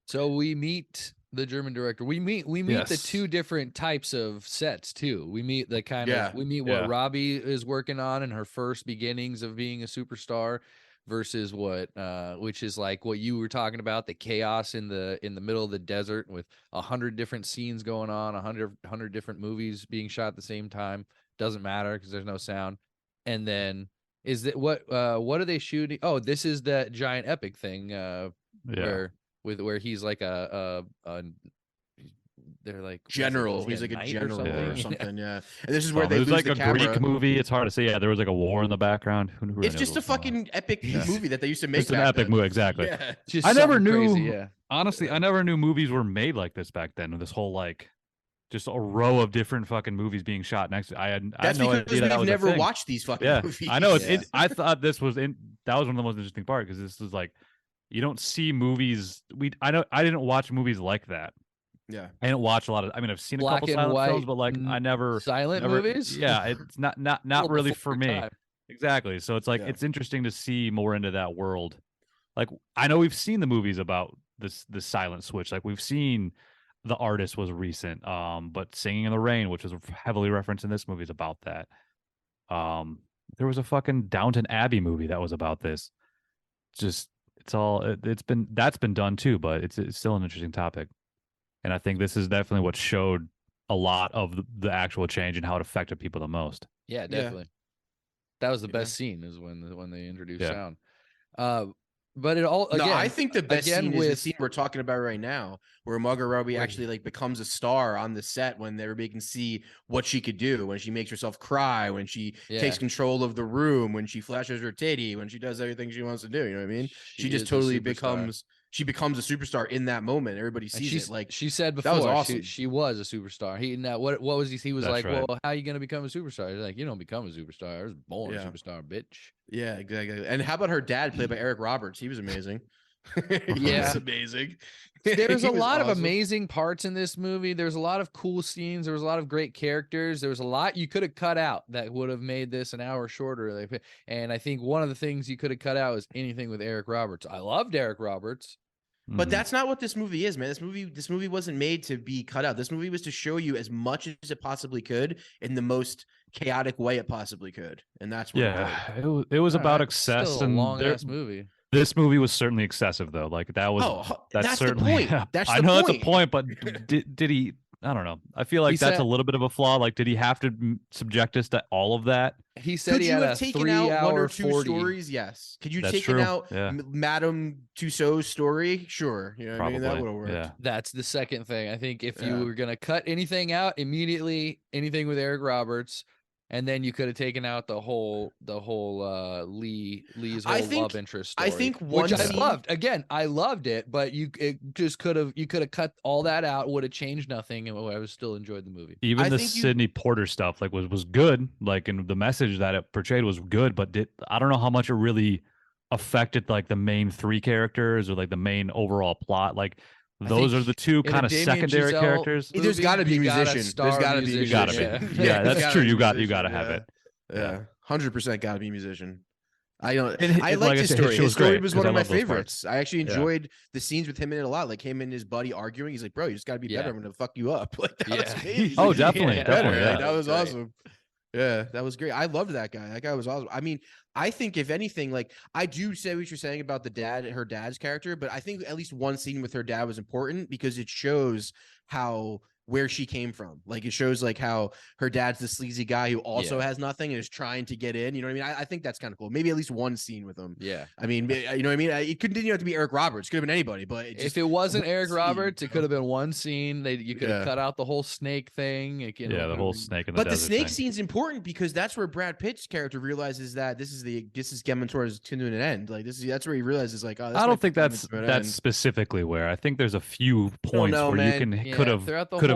So we meet the German director. We meet the two different types of sets too. We meet the we meet what Robbie is working on in her first beginnings of being a superstar versus which is like what you were talking about, the chaos in the middle of the desert with 100 different scenes going on, 100 different movies being shot at the same time. Doesn't matter because there's no sound. And then what are they shooting? Oh, this is that giant epic thing where he's like they're like general. He's like a general or something. Yeah. And this is where they lose like the a camera. Greek movie. It's hard to say. Yeah, there was like a war in the background. It's just a fucking epic movie that they used to make. It's an epic movie, exactly. Yeah. Just I never knew. Crazy, honestly, I never knew movies were made like this back then. This whole like just a row of different fucking movies being shot next to I had no idea that we've was never watched these fucking movies. I know I thought this was that was one of the most interesting parts because this was like you don't see movies. I didn't watch movies like that. Yeah, I didn't watch a lot of. I mean, I've seen a couple silent films, but like I never silent movies. Yeah, it's not really for me. Time. Exactly. So it's like it's interesting to see more into that world. Like I know we've seen the movies about this silent switch. Like we've seen the artist was recent. But Singing in the Rain, which was heavily referenced in this movie, is about that. There was a fucking Downton Abbey movie that was about this. Just that's been done too, but it's still an interesting topic. And I think this is definitely what showed a lot of the actual change and how it affected people the most. Yeah, definitely. That was the best scene, is when they introduced sound. But it all again. No, I think the best scene is the with scene we're talking about right now, where Margot Robbie actually like becomes a star on the set when everybody can see what she could do, when she makes herself cry, when she takes control of the room, when she flashes her titty, when she does everything she wants to do. You know what I mean? She just totally becomes a superstar in that moment. Everybody sees it. Like she said before, that was awesome. She was a superstar. What was he was like, right. Well, how are you gonna become a superstar? He's like, you don't become a superstar. I was born a superstar, bitch. Yeah, exactly. And how about her dad, played by Eric Roberts? He was amazing. He was amazing. There's a lot of amazing parts in this movie. There's a lot of cool scenes. There was a lot of great characters. There was a lot you could have cut out that would have made this an hour shorter. And I think one of the things you could have cut out was anything with Eric Roberts. I loved Eric Roberts. But that's not what this movie is, man. This movie wasn't made to be cut out. This movie was to show you as much as it possibly could in the most chaotic way it possibly could, and that's what it was about excess. Still a and long ass movie. This movie was certainly excessive, though. Like that's certainly the point. That's I know that's a point, but did he? I don't know. I feel like that's a little bit of a flaw. Like, did he have to subject us to all of that? He said he had a 3 hour one or 2 40. Stories. Yes. Could you take out Madame Tussauds story? Sure. You know what I mean? That would have worked. Yeah. That's the second thing. I think if you were gonna cut anything out immediately, anything with Eric Roberts, and then you could have taken out the whole Lee's whole love interest story. I think which I loved. Again, I loved it, but you could have cut all that out. Would have changed nothing, and I would still enjoyed the movie. Even the Sidney Porter stuff was good. Like, and the message that it portrayed was good, but I don't know how much it really affected like the main 3 characters or like the main overall plot. Like, those are the 2 kind of secondary characters. There's got to be a musician. There's got to be. Yeah, that's true. You got to have it. Yeah, 100% got to be a musician. I don't. And I liked his story. His story was one of my favorites. I actually enjoyed the scenes with him in it a lot. Like him and his buddy arguing. He's like, "Bro, you just got to be better. I'm gonna fuck you up." Like that was amazing. Oh, definitely. Like, that was awesome. Yeah, that was great. I loved that guy. That guy was awesome. I mean, I think if anything, like I do say what you're saying about her dad's character, but I think at least one scene with her dad was important because it shows where she came from. Like it shows like how her dad's the sleazy guy who also has nothing and is trying to get in. You know what I mean? I think that's kind of cool. Maybe at least one scene with him. Yeah. I mean, you know what I mean? It couldn't have to be Eric Roberts. It could have been anybody, but if it wasn't Eric Roberts, it could have been one scene. You could have cut out the whole snake thing. The whole snake in the desert. But the snake scene's important because that's where Brad Pitt's character realizes that this is getting towards to an end. Like that's where he realizes like, oh, I don't think that's specifically where. I think there's a few points where you could have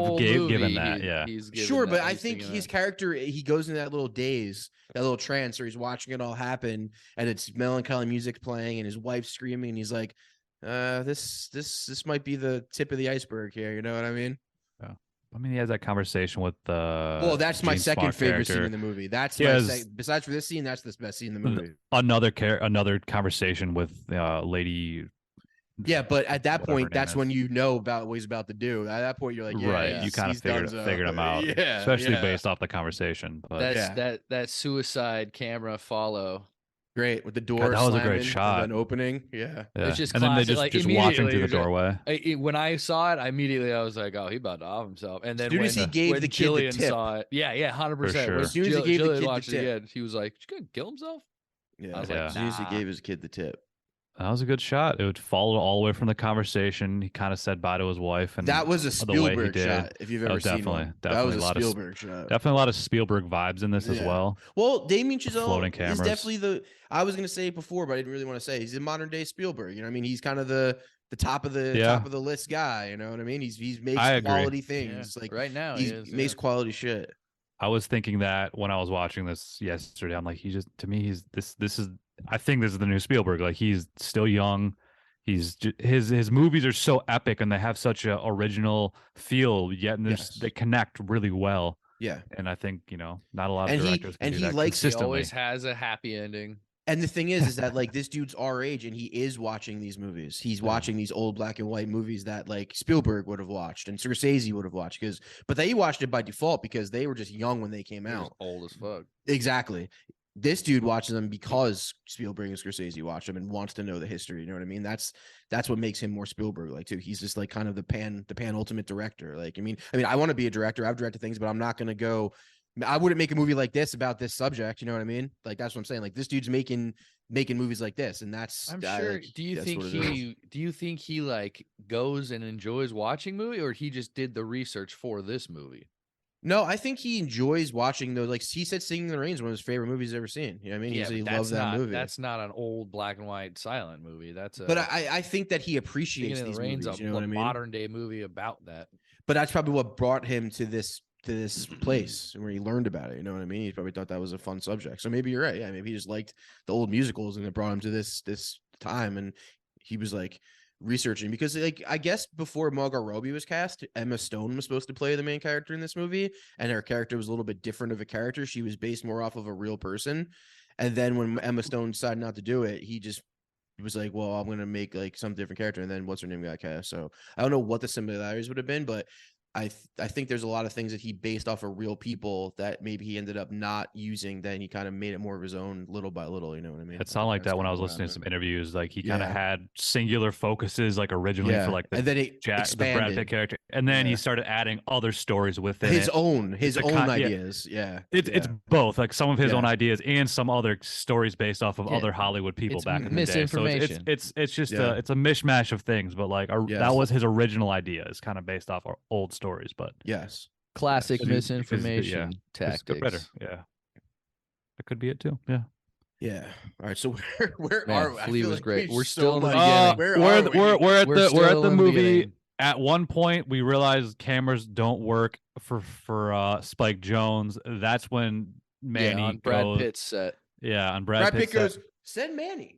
given that. Sure, but I think his character, he goes into that little daze, that little trance where he's watching it all happen and it's melancholy music playing and his wife's screaming and he's like, this might be the tip of the iceberg here. You know what I mean? Yeah. I mean, he has that conversation with the. Well, that's my second favorite scene in the movie. That's besides for this scene, that's the best scene in the movie. Another conversation with Lady. Yeah, but at that point, that's when you know about what he's about to do. At that point, you're like, you kind of figured him out, especially based off the conversation. But that suicide camera follow. Great with the door. God, that was a great shot. And opening. Yeah. It's just and classic. then they just walking through the doorway. When I saw it, I was like, "Oh, he about to off himself." And then as soon as he gave the kid the tip, saw it, 100%. As soon as he gave the kid the tip, he was like, "You gonna kill himself?" Yeah. I was like, as soon as he gave his kid the tip. That was a good shot. It would follow all the way from the conversation. He kind of said bye to his wife, and that was a Spielberg shot. If you've ever seen one, that was a Spielberg shot. Definitely a lot of Spielberg vibes in this as well. Well, Damien Chazelle is definitely I was going to say it before, but I didn't really want to say. He's a modern day Spielberg. You know what I mean? He's kind of the top of the list guy. You know what I mean? He makes quality things. Like right now, he makes quality shit. I was thinking that when I was watching this yesterday. I'm like, I think this is the new Spielberg. Like he's still young. His movies are so epic and they have such an original feel. Yet they connect really well. Yeah, and I think not a lot of directors can do that consistently. He always has a happy ending. And the thing is that like this dude's our age and he is watching these movies. He's watching these old black and white movies that like Spielberg would have watched and Scorsese would have watched but they watched it by default because they were just young when they came out. Old as fuck. Exactly. This dude watches them because Spielberg and Scorsese watch them and wants to know the history. You know what I mean? That's what makes him more Spielberg like too. He's just like kind of the pan ultimate director. Like, I mean, I want to be a director. I've directed things, but I'm not going to go. I wouldn't make a movie like this about this subject. You know what I mean? Like, that's what I'm saying. Like, this dude's making movies like this, and that's. I'm sure. Like, do you think he like goes and enjoys watching movie, or he just did the research for this movie? No, I think he enjoys watching those. Like he said, Singing in the Rain is one of his favorite movies he's ever seen. You know what I mean? Yeah, he loves that movie. That's not an old black and white silent movie. That's but I think that he appreciates Singing in these the Rain's movies. a You know what I mean? modern day movie about that. But that's probably what brought him to this place where he learned about it. You know what I mean? He probably thought that was a fun subject. So maybe you're right. Yeah, maybe he just liked the old musicals and it brought him to this time. And he was like researching because like I guess before Margot Robbie was cast, Emma Stone was supposed to play the main character in this movie, and her character was a little bit different of a character. She was based more off of a real person. And then when Emma Stone decided not to do it, he was like, well, I'm gonna make like some different character, and then what's her name got cast. So I don't know what the similarities would have been, but I think there's a lot of things that he based off of real people that maybe he ended up not using. Then he kind of made it more of his own little by little. You know what I mean? It sounded like that when I was listening to some interviews. Like he kind of had singular focuses, like originally for like the, and then it the Brad Pitt character, and then he started adding other stories within his it. own ideas. It's both like some of his own ideas and some other stories based off of other Hollywood people back in the day. So it's just it's a mishmash of things, but like that was his original idea. It's kind of based off our old stories, but classic misinformation tactics. Better. Yeah, that could be it too. Yeah. All right. So where are we? Flea was like great. We're still in the beginning. We're at the movie. At one point, we realized cameras don't work for Spike Jonze. That's when Manny on Brad Pitt's set. Yeah, on Brad Pitt goes, send Manny.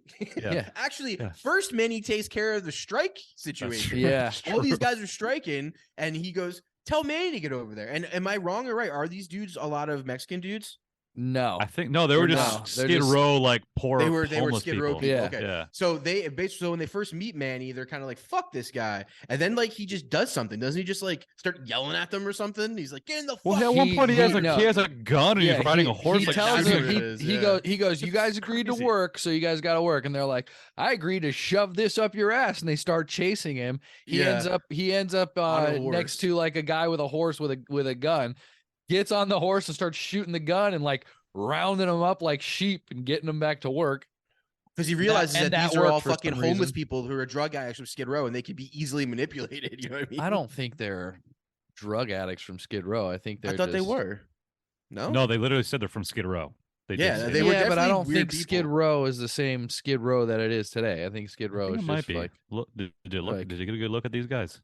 Actually, first Manny takes care of the strike situation. Yeah. All these guys are striking, and he goes, tell Manny to get over there. And am I wrong or right? Are these dudes a lot of Mexican dudes? No, I think no. They were just Skid Row, like poor. They were Skid Row people. Yeah. Okay. Yeah. So when they first meet Manny, they're kind of like, "Fuck this guy," and then like he just does something, doesn't he? Just like start yelling at them or something. He's like, "Get in the fuck." Well, at one point he has a gun and he's riding a horse. He tells them he goes, "You guys agreed to work, so you guys got to work." And they're like, "I agreed to shove this up your ass," and they start chasing him. He ends up next to like a guy with a horse with a gun. Gets on the horse and starts shooting the gun and like rounding them up like sheep and getting them back to work. Because he realizes that these are all fucking homeless people who are drug addicts from Skid Row and they can be easily manipulated. You know what I mean? I don't think they're drug addicts from Skid Row. I think thought they were. No, they literally said they're from Skid Row. They were, but I don't think Skid Row is the same Skid Row that it is today. I think Skid Row is just like. Look, did you get a good look at these guys?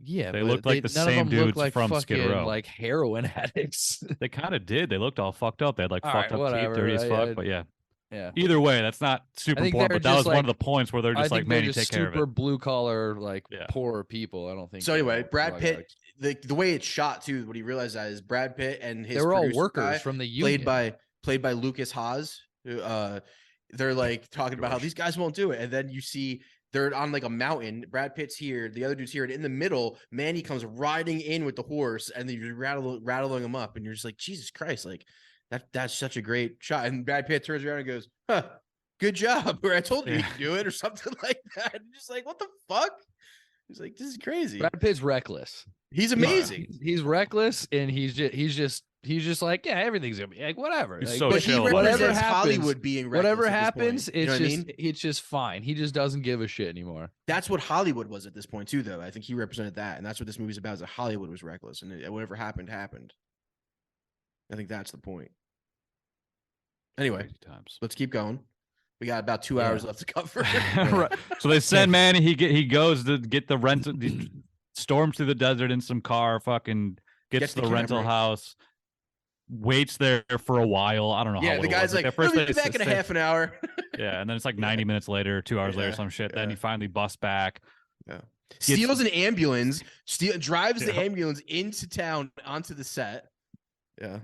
Yeah, they looked like the same dudes like from Skid Row, like heroin addicts. They kind of did. They looked all fucked up. They had like fucked up teeth, dirty as fuck. But yeah. Either way, that's not super important. But that was one of the points where they're just like, man, you take care of it. Super blue collar, like poorer people. I don't think so. Anyway, Brad Pitt, the way it's shot too. What he realized that is Brad Pitt and his they were all workers from the union, played by Lucas Haas. They're like talking about how these guys won't do it, and then you see. They're on like a mountain. Brad Pitt's here. The other dude's here. And in the middle, Manny comes riding in with the horse and then you're rattling him up. And you're just like, Jesus Christ. Like that's such a great shot. And Brad Pitt turns around and goes, good job. Or I told you you could do it or something like that. And just like, what the fuck? He's like, this is crazy. Brad Pitt's reckless. He's amazing. He's reckless. And he's just like, yeah, everything's gonna be like whatever. Like, so chill. Whatever happens, Hollywood being reckless whatever happens, it's it's just fine. He just doesn't give a shit anymore. That's what Hollywood was at this point too, though. I think he represented that, and that's what this movie's about. Is that Hollywood was reckless, and whatever happened. I think that's the point. Anyway, let's keep going. We got about 2 hours left to cover. Right. So they send Manny. He goes to get the rental. Storms through the desert in some car. Fucking gets the rental house. Waits there for a while. I don't know. Yeah, the guy's like, "We'll be back in a half an hour." Yeah, and then it's like 90 minutes later, 2 hours later, some shit. Then he finally busts back. Yeah, steals an ambulance. Drives the ambulance into town onto the set. Yeah,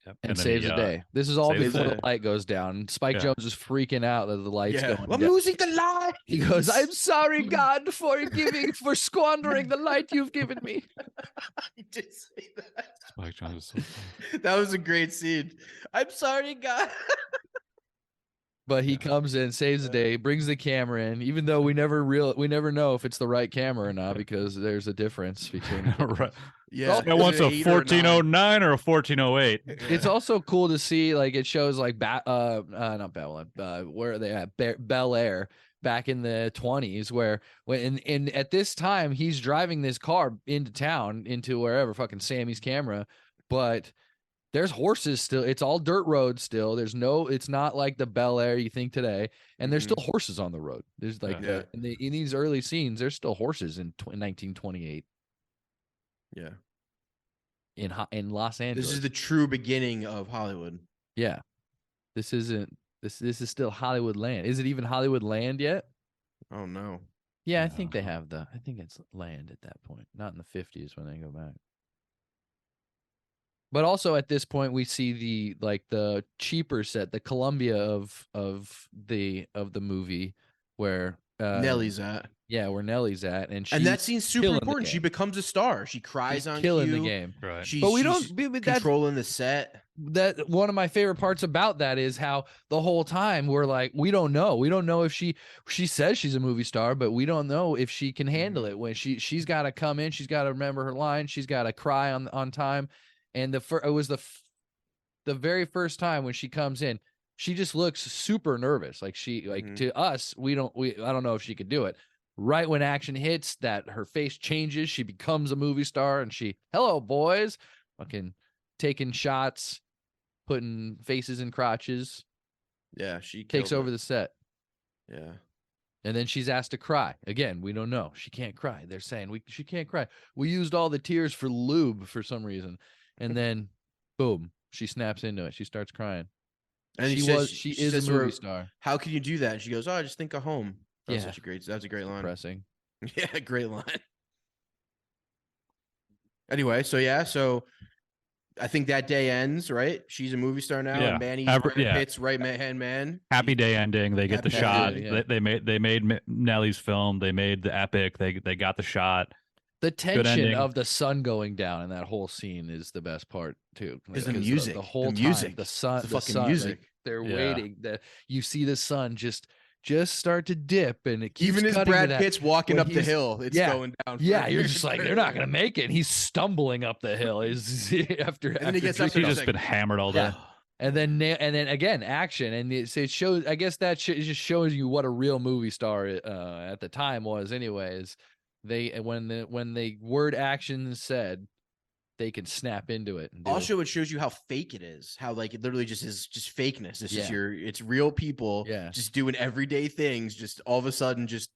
Yep. and then saves he, the day. This is all saves before the the day. light goes down. Spike Yeah. Jones is freaking out that the light's going I'm down. losing the light. He goes, "I'm sorry, God, for squandering the light you've given me." He did say that. Spike Jones is so funny. That was a great scene. I'm sorry, God. But he comes in, saves the day, brings the camera in, even though we never know if it's the right camera or not because there's a difference between. Right. Yeah. I wants a 1409 or a 1408. It's also cool to see, like, it shows like not Babylon, where are they at? Bel Air back in the 20s, where when at this time he's driving this car into town, into wherever, fucking Sammy's camera, but there's horses still. It's all dirt roads still. It's not like the Bel Air you think today, and there's still horses on the road. There's like in these early scenes, there's still horses in 1928. Yeah. In Los Angeles. This is the true beginning of Hollywood. Yeah. This isn't this is still Hollywood land. Is it even Hollywood land yet? Oh no. Yeah, I think I think it's land at that point. Not in the 50s when they go back. But also at this point we see the cheaper set, the Columbia of the movie where Nellie's at. Yeah, where Nellie's at, and that scene's super important. She becomes a star. She cries she's on killing cue. the game. Right. But we she's don't controlling the set. That one of my favorite parts about that is how the whole time we're like, we don't know if she says she's a movie star, but we don't know if she can handle it when she's got to come in, she's got to remember her lines, she's got to cry on time, and it was the very first time when she comes in, she just looks super nervous, like to us, I don't know if she could do it. Right when action hits, that her face changes, she becomes a movie star, and hello boys, fucking taking shots, putting faces in crotches. Yeah, she takes over the set. Yeah. And then she's asked to cry. Again, we don't know. She can't cry. They're saying she can't cry. We used all the tears for lube for some reason. And then boom, she snaps into it. She starts crying. And she is a movie star. How can you do that? And she goes, "Oh, I just think of home." That's a great line. Depressing. Yeah, great line. Anyway, so I think that day ends, right? She's a movie star now. Yeah. And Manny's Pitt's right hand man. Happy day ending. They get the shot. Yeah. They made Nellie's film. They made the epic. They got the shot. The tension of the sun going down in that whole scene is the best part too. Because the music, the whole music, time, the sun, the fucking sun, music. like, they're waiting. You see the sun just start to dip, and it keeps even as Brad Pitt's walking up the hill, it's going down. Yeah, you're just like, they're not gonna make it. And he's stumbling up the hill. After he gets up, he's just been hammered all day. And then again, action, and it shows. I guess it just shows you what a real movie star at the time was. Anyways, when the word action is said, they can snap into it. And also, it shows you how fake it is. How like it literally just is just fakeness. It's real people just doing everyday things. Just all of a sudden, just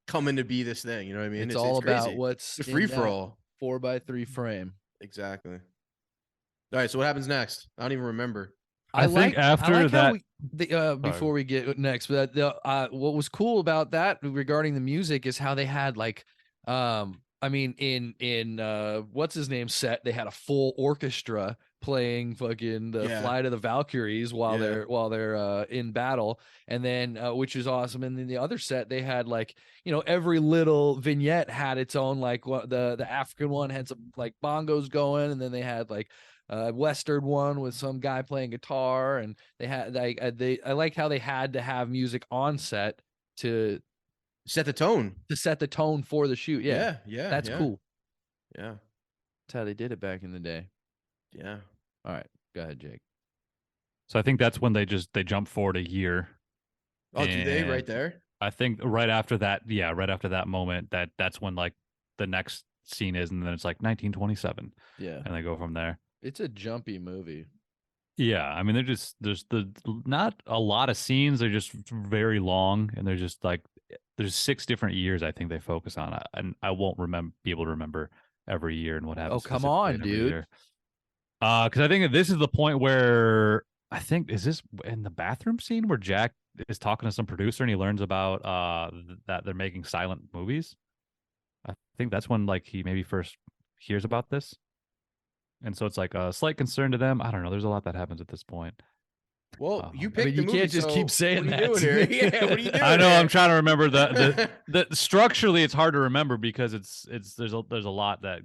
coming to be this thing. You know what I mean? It's all about crazy. what's it's a free for all. 4x3 frame. Exactly. All right. So what happens next? I don't even remember. I think after that, before we get next, but what was cool about that regarding the music is how they had like, I mean, in what's his name set, they had a full orchestra playing fucking the Flight of the Valkyries while they're in battle, and then which is awesome. And then the other set, they had like, every little vignette had its own, like the African one had some like bongos going, and then they had like Western one with some guy playing guitar, and they had like I like how they had to have music on set to set the tone for the shoot. Yeah. That's cool. Yeah. That's how they did it back in the day. Yeah. All right. Go ahead, Jake. So I think that's when they jump forward a year. Oh, do they right there? I think right after that moment, that's when like the next scene is, and then it's like 1927. Yeah. And they go from there. It's a jumpy movie. Yeah, I mean, there's not a lot of scenes. They're just very long, and they're just like there's 6 different years I think they focus on, and I won't be able to remember every year and what happens. Oh, come on, dude! Because I think this is the point where I think is this in the bathroom scene where Jack is talking to some producer and he learns about that they're making silent movies. I think that's when like he maybe first hears about this. and so it's like a slight concern to them. I don't know. There's a lot that happens at this point. Well, you I picked mean, the you movie, can't just so keep saying what are you that. doing here? Yeah, what are you doing? I know. here? I'm trying to remember the structurally. It's hard to remember because there's a lot that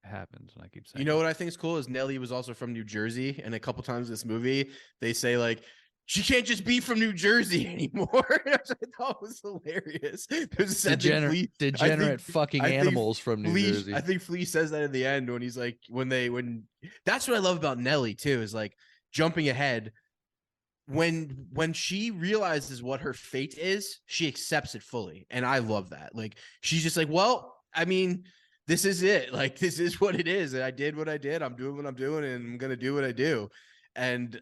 happens, and I keep saying. You know what I think is cool is Nelly was also from New Jersey, and a couple times in this movie they say like she can't just be from New Jersey anymore. Which I thought was hilarious. There's a Degenerate fucking animals from New Jersey. I think Flea says that at the end when he's like when that's what I love about Nelly too is like jumping ahead. When she realizes what her fate is, she accepts it fully, and I love that. Like she's just like, well, I mean, this is it. Like this is what it is, and I did what I did. I'm doing what I'm doing, and I'm gonna do what I do. And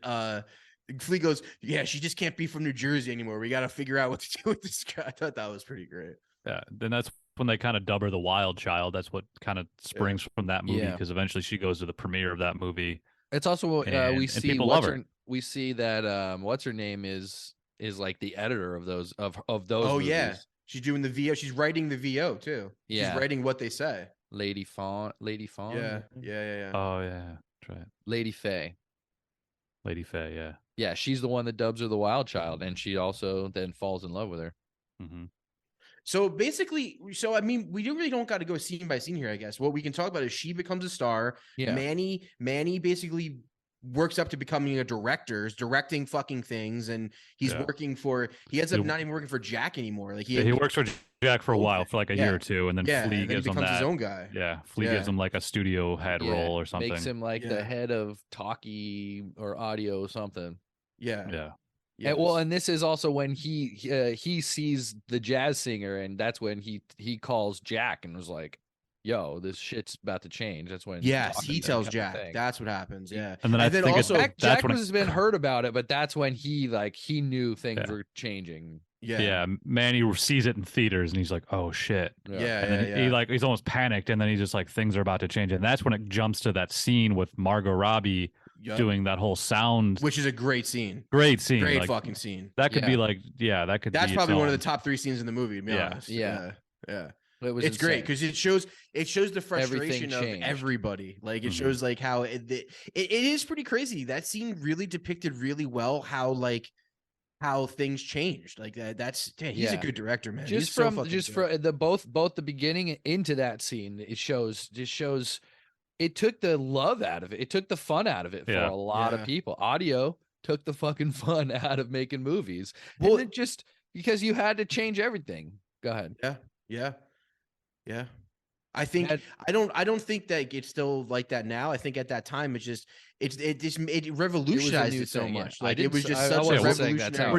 Flea goes, yeah, she just can't be from New Jersey anymore. We got to figure out what to do with this guy. I thought that was pretty great. Yeah, then that's when they kind of dub her the Wild Child. That's what kind of springs from that movie because eventually she goes to the premiere of that movie. It's also we see people love her. We see that what's her name is like the editor of those of those. Oh movies. yeah, she's doing the VO. She's writing the VO too. Yeah, she's writing what they say. Lady Fawn. Yeah. Oh yeah, that's right. Lady Faye. Yeah. Yeah, she's the one that dubs her the Wild Child, and she also then falls in love with her. Mm-hmm. So basically, I mean, we really don't got to go scene by scene here, I guess. What we can talk about is she becomes a star. Yeah. Manny basically works up to becoming a director, is directing fucking things, and he's working for. He ends up not even working for Jack anymore. Like he works for Jack for a while, for like a year or two, and then Flea gives him his own guy. Yeah, Flea gives him like a studio head role or something. Makes him like the head of talkie or audio or something. Yeah. Yes. And this is also when he sees the jazz singer, and that's when he calls Jack and was like, "Yo, this shit's about to change." That's when he tells Jack. That's what happens. Yeah, and then also Jack has been heard about it, but that's when he knew things were changing. Yeah, Manny sees it in theaters and he's like, "Oh shit!" And then he's almost panicked, and then he's just like, "Things are about to change," and that's when it jumps to that scene with Margot Robbie. Doing that whole sound, which is a great scene. Great fucking scene. That could be like, that's probably one of the top 3 scenes in the movie. Yeah. It's great because it shows the frustration of everybody. Like it shows like how it is pretty crazy. That scene really depicted really well how things changed. Like he's a good director, man. Both the beginning into that scene, it shows it took the love out of it. It took the fun out of it for a lot of people. Audio took the fucking fun out of making movies. Well, and it just because you had to change everything. Go ahead. Yeah. I think I don't think that it's still like that now. I think at that time it revolutionized it so much. Like it was just such a revolutionary.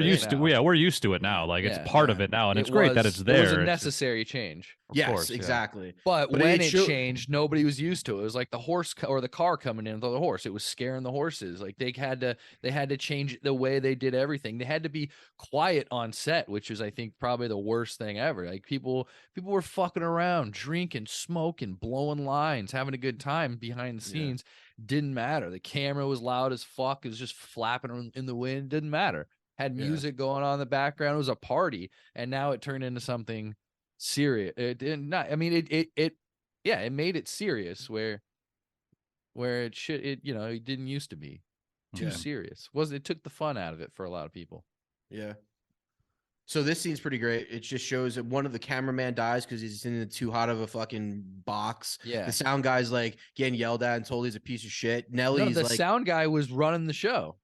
We're used to it now. Like it's part of it now, and it's great that it's there. It was a necessary change. Yes, exactly. But when it changed, nobody was used to it. It was like the horse or the car coming in with the horse. It was scaring the horses. Like they had to change the way they did everything. They had to be quiet on set, which is I think probably the worst thing ever. Like people were fucking around, drinking, smoking, blowing lines, having a good time behind the scenes. Didn't matter. The camera was loud as fuck. It was just flapping in the wind. Didn't matter. Had music going on in the background. It was a party, and now it turned into something serious. It did not. I mean, it made it serious where it didn't used to be too serious. It took the fun out of it for a lot of people. Yeah. So this scene's pretty great. It just shows that one of the cameraman dies because he's in too hot of a fucking box. Yeah. The sound guy's like getting yelled at and told he's a piece of shit. Nellie's the sound guy was running the show.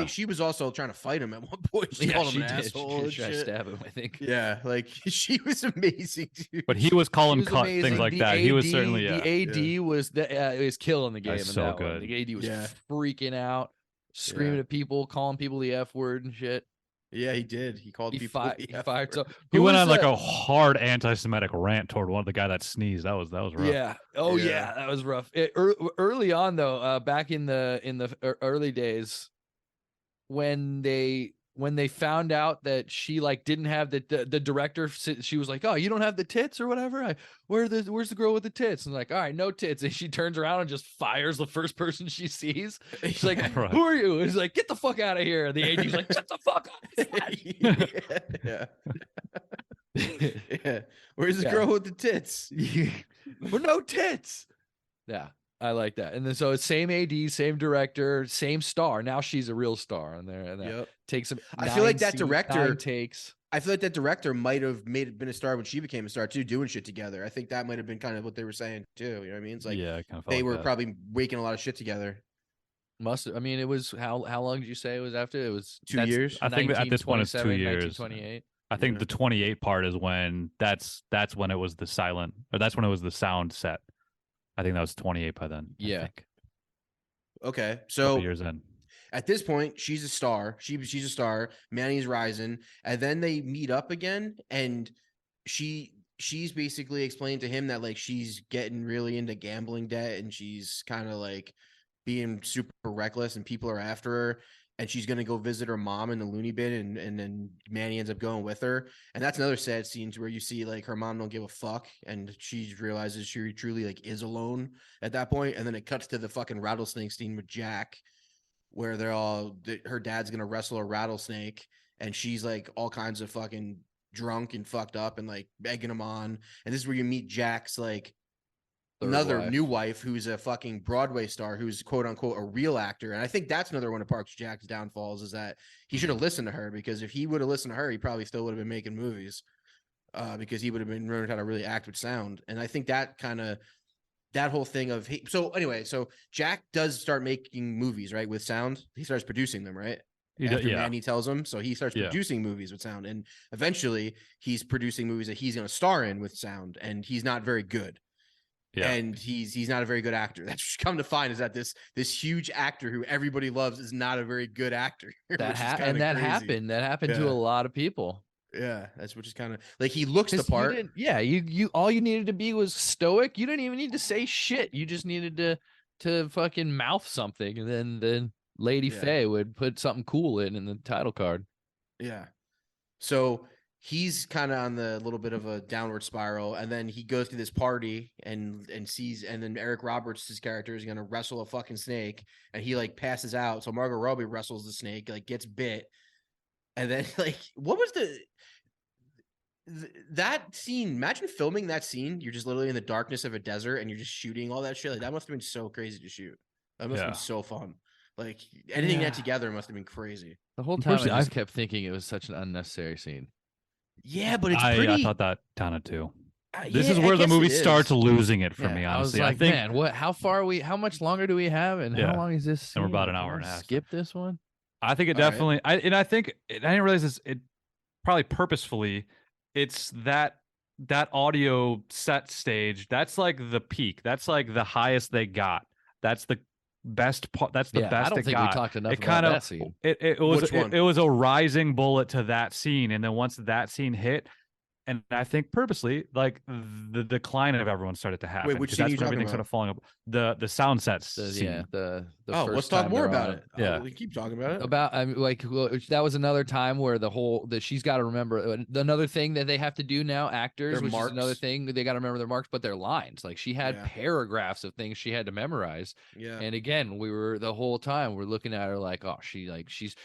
She was also trying to fight him at one point. She called him an asshole. She tried to stab him, I think. Yeah, like she was amazing, dude. But he was calling cut things like that. He was certainly the AD was killing the game. So that good. One. The AD was freaking out, screaming at people, calling people the F word and shit. Yeah, he did. He called people. He fired. So he went on like a hard anti-Semitic rant toward one of the guy that sneezed. That was rough. Yeah. Oh yeah, that was rough. Early on though, back in the early days, when they found out that she like didn't have the director, she was like, "Oh, you don't have the tits or whatever. Where's the girl with the tits?" And like, "All right, no tits." And she turns around and just fires the first person she sees. She's like, "Who are you?" And he's like, "Get the fuck out of here." And the AD's like, "Get the fuck out." Yeah. Where's the girl with the tits? We're no tits. Yeah. I like that. And then so it's same AD, same director, same star. Now she's a real star in there, and that Yep. takes some. I feel like that 9 director takes. I feel like that director might have been a star when she became a star too, doing shit together. I think that might have been kind of what they were saying too. You know what I mean? It's like yeah, I kind of they like were that. probably waking a lot of shit together. I mean, it was how long did you say it was after? It was 2 years. I think at this point it's 2 years. 1928. I think the 28 part is when that's when it was the silent, or that's when it was the sound set. I think that was 28 by then. Yeah. I think. Okay, Couple so years in. at this point, she's a star. She's a star. Manny's rising, and then they meet up again, and she's basically explained to him that like she's getting really into gambling debt, and she's kind of like being super reckless, and people are after her, and she's gonna go visit her mom in the loony bin, and then Manny ends up going with her, and that's another sad scene where you see like her mom don't give a fuck, and she realizes she truly like is alone at that point, and then it cuts to the fucking rattlesnake scene with Jack, where her dad's gonna wrestle a rattlesnake, and she's like all kinds of fucking drunk and fucked up and like egging him on. And this is where you meet Jack's like new wife, who's a fucking Broadway star, who's quote unquote a real actor. And I think that's another one of Parks Jack's downfalls, is that he should have listened to her, because if he would have listened to her, he probably still would have been making movies, because he would have been learning how to really act with sound. And I think that whole thing of so Jack does start making movies, right, with sound. He starts producing them, right? After Manny tells him, so he starts producing movies with sound, and eventually he's producing movies that he's going to star in with sound, and he's not very good. Yeah. And he's not a very good actor. That's what you come to find, is that this huge actor who everybody loves is not a very good actor. That happened to a lot of people. Yeah, that's which is kind of like, he looks the part. You all you needed to be was stoic. You didn't even need to say shit. You just needed to fucking mouth something, and then Lady Faye would put something cool in the title card. Yeah. So he's kind of on the little bit of a downward spiral, and then he goes to this party and sees, and then Eric Roberts' character is going to wrestle a fucking snake, and he like passes out. So Margot Robbie wrestles the snake, like gets bit. And then like, what was that scene? Imagine filming that scene. You're just literally in the darkness of a desert, and you're just shooting all that shit. Like, that must have been so crazy to shoot. That must have been so fun. Like, editing that together must have been crazy. The whole time I just kept thinking it was such an unnecessary scene. Yeah, but it's pretty. I thought that kind of too. This is where the movie starts losing it for me, honestly. I was like, man, what? How much longer do we have, and how long is this scene? And we're about an hour and a half. Skip this one. I think it definitely. Right. I think I didn't realize this. It probably purposefully. It's that audio set stage. That's like the peak. That's like the highest they got. That's the best part. That's the best. I don't think we talked enough about that scene. It was a rising bullet to that scene, and then once that scene hit, and I think purposely, like the decline of everyone started to happen. Wait, which scene are you talking everything about? Started falling up. The sound sets. Scene. Let's talk more about it. Yeah, we keep talking about it. That was another time where she's got to remember another thing that they have to do now. Actors, which is another thing they got to remember their marks, but their lines. Like, she had paragraphs of things she had to memorize. Yeah, and again, the whole time we're looking at her like, oh, she's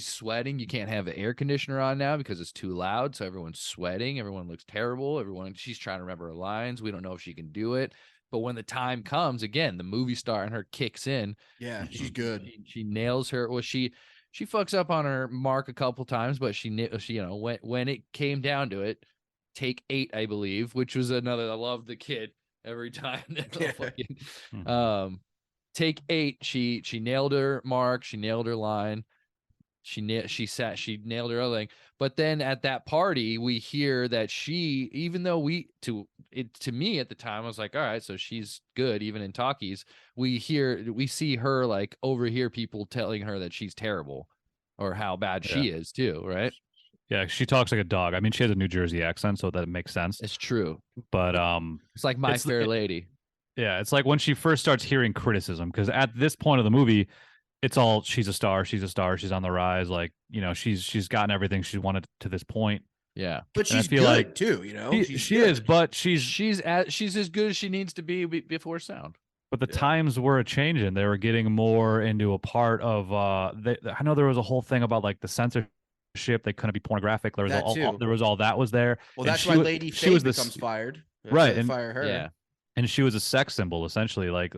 sweating. You can't have the air conditioner on now because it's too loud, so everyone's sweating. Everyone looks terrible. She's trying to remember her lines. We don't know if she can do it. But when the time comes, again, the movie star in her kicks in. Yeah, she's good. She nails her. Well, she fucks up on her mark a couple times, but she when it came down to it, take 8, I believe, which was another. I love the kid every time. Take 8. She nailed her mark. She nailed her line. She nailed her other thing. But then at that party, we hear that even though to me at the time, I was like, all right, so she's good, even in talkies. We see her like overhear people telling her that she's terrible or how bad she is too, right? Yeah, she talks like a dog. I mean, she has a New Jersey accent, so that makes sense. It's true. But it's like My Fair Lady. Yeah, it's like when she first starts hearing criticism, because at this point of the movie, it's all she's a star, she's on the rise. Like, she's gotten everything she wanted to this point. Yeah, but she's good like, too. She is, but she's as good as she needs to be before sound. But the times were changing. They were getting more into a part of. I know there was a whole thing about like the censorship. They couldn't be pornographic. There was all that was there. Well, that's why Lady Faye becomes fired. Right, and fire her. Yeah, and she was a sex symbol essentially. Like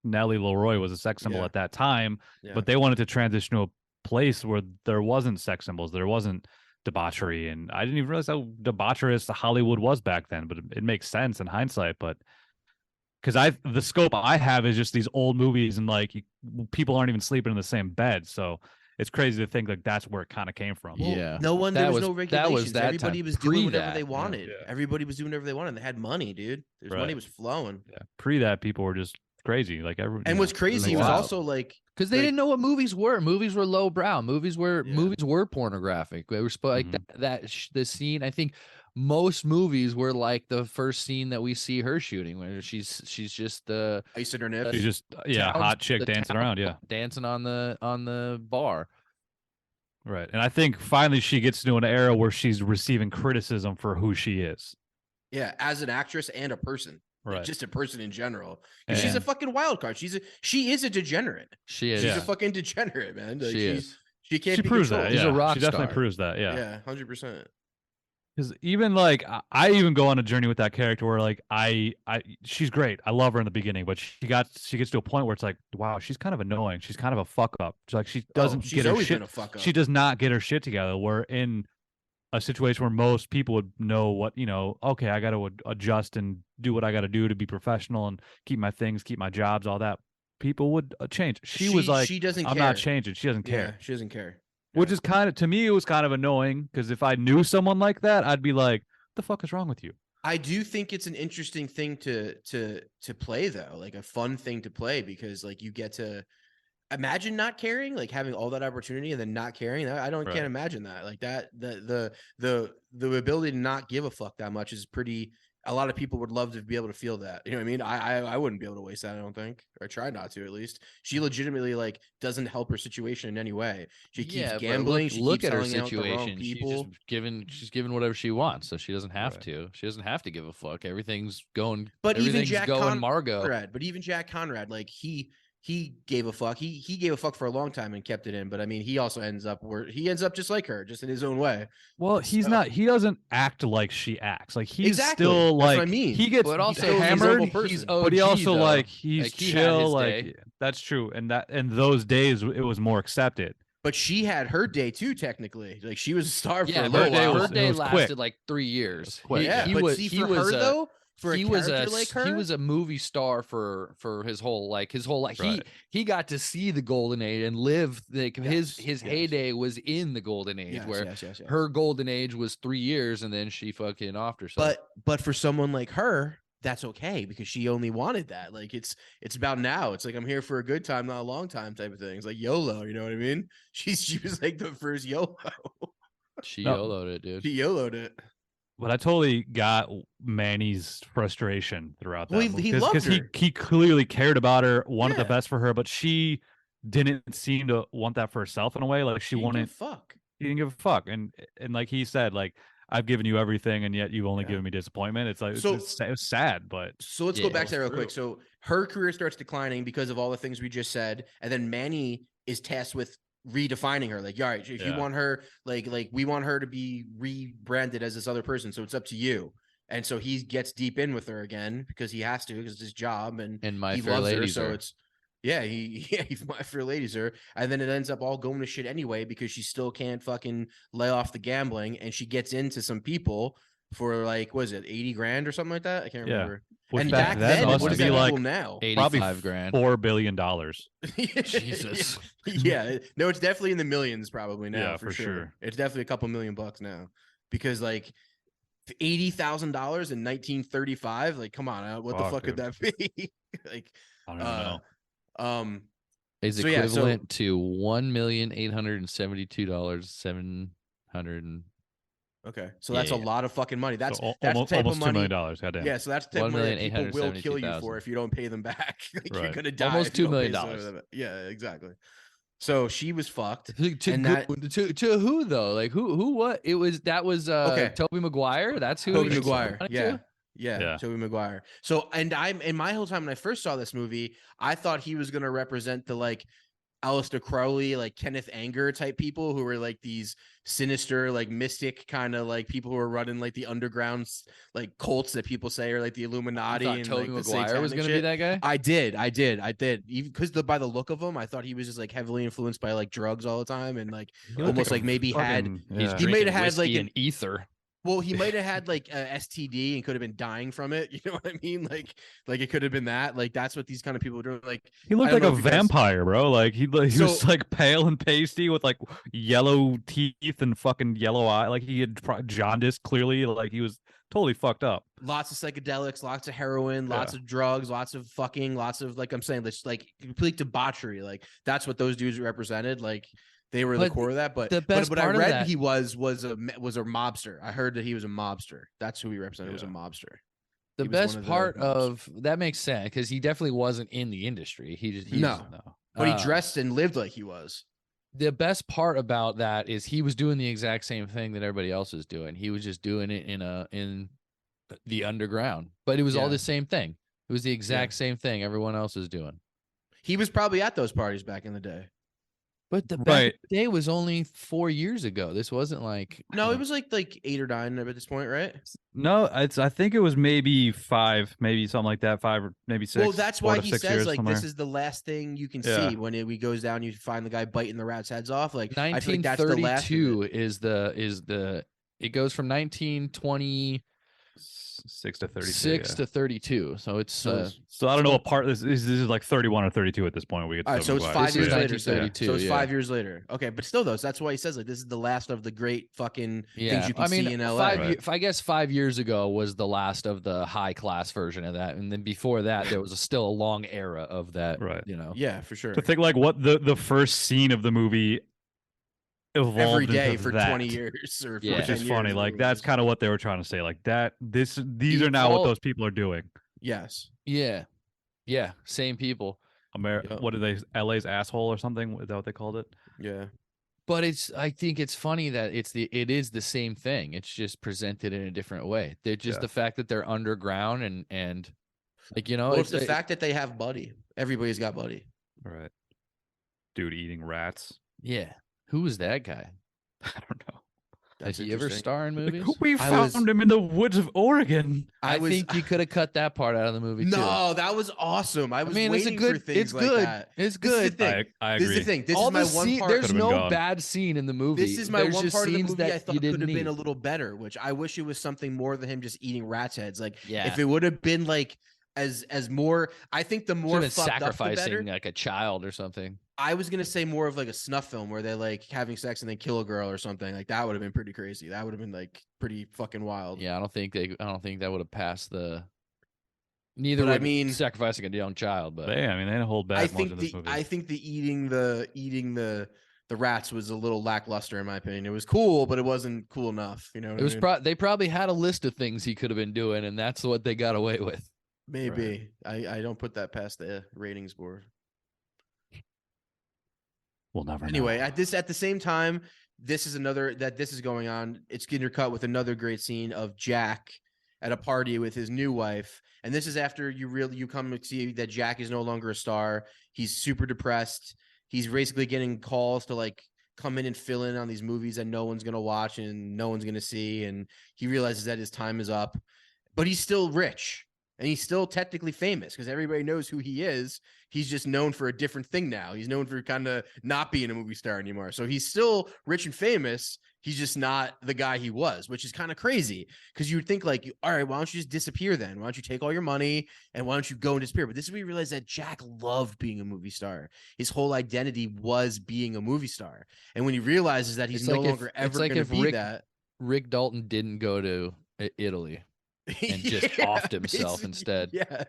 Nellie Leroy was a sex symbol Yeah. at that time, Yeah. but they wanted to transition to a place where there wasn't sex symbols, there wasn't debauchery, and I didn't even realize how debaucherous Hollywood was back then. But it makes sense in hindsight. But because the scope I have is just these old movies, and like people aren't even sleeping in the same bed, so it's crazy to think like that's where it kind of came from. Well, Yeah. there was no that regulations. was that Everybody time. was Pre doing whatever that. they wanted. Yeah. Everybody was doing whatever they wanted. They had money, dude. There's money Right. was flowing. Yeah. Pre that, people were just crazy. Like everyone. And what's crazy was wild. also like Because they like- didn't know what movies were. Movies were lowbrow. Movies were pornographic. They were like the scene. I think most movies were like the first scene that we see her shooting, where she's just the ice in her nips. She's just hot chick the dancing town around, yeah. dancing on the bar. Right. And I think finally she gets to an era where she's receiving criticism for who she is. Yeah, as an actress and a person. Like, Right. just a person in general. 'Cause she's a And- fucking wild card. She is a degenerate. She is. She's Yeah. a fucking degenerate, man. Like, She is. She can't She be proves controlled. that. She's Yeah. a rock She definitely star. proves that. Yeah. Yeah, 100%. Because even like I even go on a journey with that character where like she's great. I love her in the beginning, but she gets to a point where it's like, wow, she's kind of annoying. She's kind of a fuck up. She's like she doesn't she's get her always shit. been a fuck up. She does not get her shit together. We're in a situation where most people would know what, okay, I got to adjust and do what I got to do to be professional and keep my things, keep my jobs, all that. People would change. She was like, she doesn't I'm care. not changing. She doesn't care. Yeah, she doesn't care. Which is kind of, to me, it was kind of annoying because if I knew someone like that, I'd be like, what the fuck is wrong with you? I do think it's an interesting thing to play though, like a fun thing to play, because like you get to imagine not caring, like having all that opportunity and then not caring. I Right. can't imagine that. Like that, the ability to not give a fuck that much is pretty. A lot of people would love to be able to feel that. You know what I mean? I wouldn't be able to waste that. I don't think, or try not to at least. She legitimately like doesn't help her situation in any way. She keeps but gambling. Look she keeps at her selling out the wrong situation. people. She's given whatever she wants, so she doesn't have Right. to. She doesn't have to give a fuck. Everything's going. But even everything's Jack going Margot. But even Jack Conrad, like he gave a fuck. He gave a fuck for a long time and kept it in. But I mean, he also ends up just like her, just in his own way. Well, he's So- not. He doesn't act like she acts. Like he's Exactly. still That's like what I mean. he gets But also still a hammered. miserable person. He's But he OG, also though. like he's Like, he had chill. his Like day. that's true. And those days it was more accepted. But she had her day too, technically. Like she was a star for Yeah, a her little day while. was- her day it lasted quick. like 3 years. quick. Yeah, he but was, see, he for was her a, though, for he a was character like her, he was a movie star for his whole life. Right. He got to see the golden age and live like his Yes. heyday was in the golden age, Yes, where yes. her golden age was 3 years and then she fucking offed herself. But for someone like her, that's okay because she only wanted that. Like it's about now. It's like I'm here for a good time, not a long time type of thing. It's like YOLO, you know what I mean? She was like the first YOLO. She No. YOLO'd it, dude. She YOLO'd it. But I totally got Manny's frustration throughout that Well, movie he loved he her. he clearly cared about her, wanted the Yeah. best for her, but she didn't seem to want that for herself in a way. Like she She didn't wanted. give a fuck. He didn't give a fuck, and like he said, like I've given you everything, and yet you've only Yeah. given me disappointment. It's like So- it's sad, but So let's Yeah, go back to that real true. quick. So her career starts declining because of all the things we just said, and then Manny is tasked with redefining her. Like, all right, if you Yeah. want her, like we want her to be rebranded as this other person, so it's up to you. And so he gets deep in with her again because he has to, because it's his job, and And My he Fair loves her. Ladies So are. it's he's My Fair Ladies her, and then it ends up all going to shit anyway because she still can't fucking lay off the gambling, and she gets into some people for like, what is it, 80 grand or something like that? I can't Yeah. remember. which And back back then then, must what does be that like equal now? probably 85 grand. $4 billion. Jesus. Yeah, no, it's definitely in the millions probably now. Yeah, for for sure. sure. It's definitely a couple $1,000,000 now because like $80,000 in 1935. Like, come on, what the Fuck, fuck could dude. that be? Like, I don't know. Is So, yeah, so- equivalent to $1,872,700. okay, so that's a Yeah. lot of fucking money. That's So that's almost, the type almost of $2 money. million. Goddamn. Yeah, so that's the type of money that people will kill you 1,872,000. for if you don't pay them back. Like, you're Right. gonna die. Almost if you $2 don't pay million. some of them. Yeah, exactly. So she was fucked. To And who though? Like who what? It was Okay. Tobey Maguire. That's who. Tobey he Maguire. wanted Yeah. to? Yeah, Tobey Maguire. So, and in my whole time when I first saw this movie, I thought he was gonna represent the like Aleister Crowley, like Kenneth Anger type people who were like these sinister, like mystic kind of like people who are running like the underground like cults that people say are like the Illuminati. I thought and Tobey like Maguire was going to be that guy. I did. Even because by the look of him, I thought he was just like heavily influenced by like drugs all the time and like almost like maybe He may have had like an ether. Well, he might have had like a STD and could have been dying from it. You know what I mean? Like it could have been that. Like that's what these kind of people are doing. Like he looked like a vampire, bro. Like he was like pale and pasty with like yellow teeth and fucking yellow eye. Like he had jaundice clearly. Like he was totally fucked up. Lots of psychedelics, lots of heroin, lots of drugs, lots of fucking, lots of like I'm saying this like complete debauchery. Like that's what those dudes represented. Like. They were the core of that, but the best but part I read of that, he was a mobster. I heard that he was a mobster. That's who he represented. Was a mobster. The best part of that makes sense because he definitely wasn't in the industry. But he dressed and lived like he was. The best part about that is he was doing the exact same thing that everybody else was doing. He was just doing it in the underground, but it was all the same thing. It was the exact same thing everyone else was doing. He was probably at those parties back in the day. But the back day was only 4 years ago. This wasn't like it was like 8 or 9 at this point, right? No, I think it was maybe 5, maybe something like that, 5 or maybe 6. Well, that's why he says like somewhere. This is the last thing you can see when he goes down. You find the guy biting the rat's heads off. Like 1932 is the it goes from 1920. 6 to 32. 6 to 32. So it's so I don't know what part this is like 31 or 32 at this point. We get so it's 5 years later. 32. So it's 5 years later. Okay, but still though, so that's why he says like this is the last of the great fucking things you can see in LA. I guess 5 years ago was the last of the high class version of that, and then before that there was still a long era of that. Right. You know. Yeah, for sure. To think like what the first scene of the movie evolved every day for that. 20 years or which is funny. Like that's kind of what they were trying to say. Like that these are now what those people are doing. Yes. Yeah. Same people. What are they? LA's asshole or something? Is that what they called it? Yeah. But I think it's funny that it is the same thing. It's just presented in a different way. They're just the fact that they're underground and like, you know, well, it's the fact that they have Buddy. Everybody's got Buddy. Right. Dude eating rats. Yeah. Who was that guy? I don't know. Did he ever star in movies? We found him in the woods of Oregon. I think you could have cut that part out of the movie too. No, that was awesome. I mean, waiting for things like that. It's good. I agree. This is the thing. This is my one part. There's no bad scene in the movie. This is my one part of the movie I thought could have been a little better, which I wish it was something more than him just eating rat's heads. Like, yeah. If it would have been like as more, I think the more fucked sacrificing up, the better. Like a child or something. I was gonna say more of like a snuff film where they like having sex and then kill a girl or something. Like that would have been pretty crazy. That would have been like pretty fucking wild. Yeah, I don't think that would have passed the. Neither would sacrificing a young child, but they didn't hold back. I think the eating the rats was a little lackluster in my opinion. It was cool, but it wasn't cool enough. You know, they probably had a list of things he could have been doing, and that's what they got away with. Maybe I don't put that past the ratings board. We'll never anyway, know. at the same time, this is going on. It's intercut with another great scene of Jack at a party with his new wife. And this is after you come to see that Jack is no longer a star. He's super depressed. He's basically getting calls to like come in and fill in on these movies that no one's going to watch and no one's going to see. And he realizes that his time is up, but he's still rich. And he's still technically famous because everybody knows who he is. He's just known for a different thing now. He's known for kind of not being a movie star anymore. So he's still rich and famous. He's just not the guy he was, which is kind of crazy because you would think like, all right, why don't you just disappear then? Why don't you take all your money and why don't you go and disappear? But this is where you realize that Jack loved being a movie star. His whole identity was being a movie star. And when he realizes that he's no longer ever going to be that. Rick Dalton didn't go to Italy. And just offed himself instead. Yeah,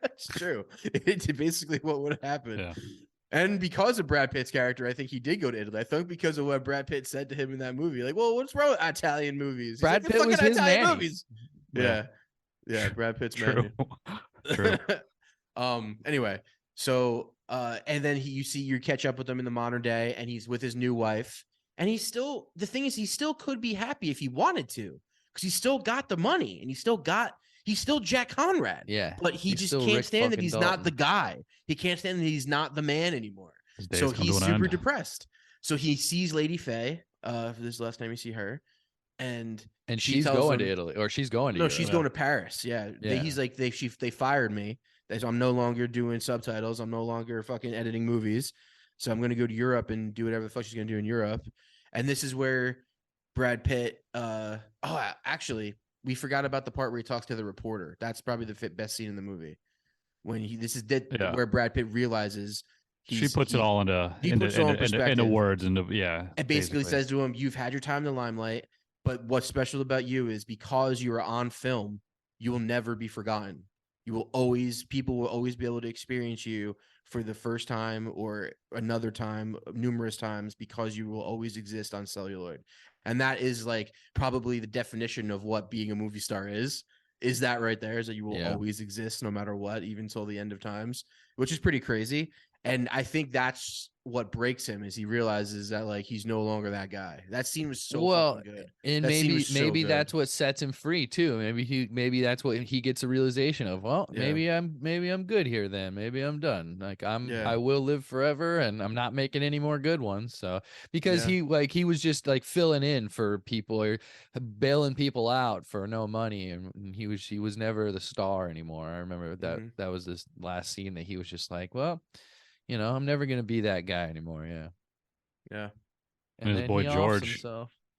it's true. It's basically what would happen. Yeah. And because of Brad Pitt's character, I think he did go to Italy. I think because of what Brad Pitt said to him in that movie. Like, well, what's wrong with Italian movies? Brad Pitt was his Italian movies. Yeah. Brad Pitt's man. True. Anyway, so and then you catch up with him in the modern day, and he's with his new wife, and he still could be happy if he wanted to. Because he's still got the money and he's still Jack Conrad. Yeah. But he just can't stand that he's not the guy. He can't stand that he's not the man anymore. So he's super depressed. So he sees Lady Faye. For this last time you see her, and she's going to Italy, or she's going to Europe. She's going to Paris. Yeah. He's like, they fired me. So I'm no longer doing subtitles. I'm no longer fucking editing movies. So I'm going to go to Europe and do whatever the fuck she's going to do in Europe. And this is where Brad Pitt. Actually, we forgot about the part where he talks to the reporter. That's probably the best scene in the movie. When where Brad Pitt realizes she puts it all into words, and basically says to him, "You've had your time in the limelight, but what's special about you is because you are on film, you will never be forgotten. People will always be able to experience you for the first time or another time, numerous times, because you will always exist on celluloid." And that is like probably the definition of what being a movie star is that right there, is that you will always exist no matter what, even till the end of times, which is pretty crazy. And I think that's what breaks him, is he realizes that like he's no longer that guy. That scene was so fucking good. And maybe that's what sets him free too. Maybe that's what he gets a realization of. Well, maybe I'm good here then. Maybe I'm done. Like I will live forever, and I'm not making any more good ones. So because he was just like filling in for people or bailing people out for no money, and he was never the star anymore. I remember that was this last scene that he was just like, well, I'm never going to be that guy anymore. Yeah. Yeah. And his boy George.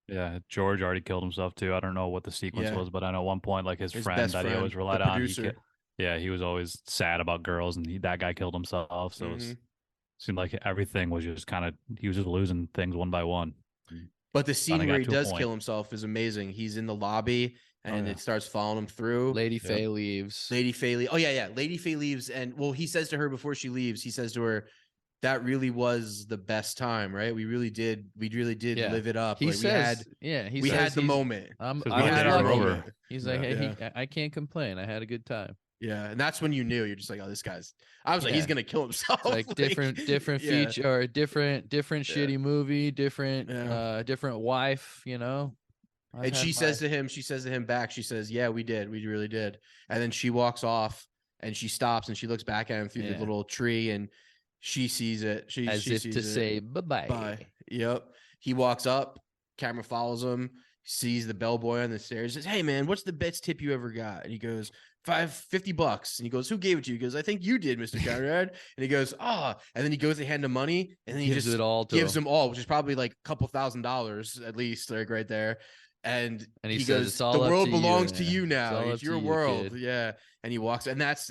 Yeah. George already killed himself too. I don't know what the sequence was, but I know at one point, like his friend that he always relied on. He was always sad about girls, and that guy killed himself. So it seemed like everything was just he was just losing things one by one. But the scene where he does kill himself is amazing. He's in the lobby, and it starts following him through. Lady Faye leaves. Lady Faye leaves. And he says to her before she leaves, he says to her, that really was the best time, right? We really did live it up. We had the moment. We had our moment. He's like, hey, I can't complain. I had a good time. Yeah, and that's when you knew. You're just like, oh, this guy's. I was like, he's gonna kill himself. It's like different feature, or different shitty movie, different wife. And she says to him back, she says, yeah, we really did. And then she walks off, and she stops, and she looks back at him through the little tree, and she sees it. She sees to say bye. Bye. Yep. He walks up, camera follows him, sees the bellboy on the stairs, says, hey man, what's the best tip you ever got? And he goes, $50. And he goes, who gave it to you? He goes, I think you did, Mr. Conrad. And he goes, and then he goes to hand him money, and then he gives it all to gives him all, which is probably like a couple $1,000s at least, like right there. And he goes, the world belongs to you now. It's your world. Yeah. And he walks, and that's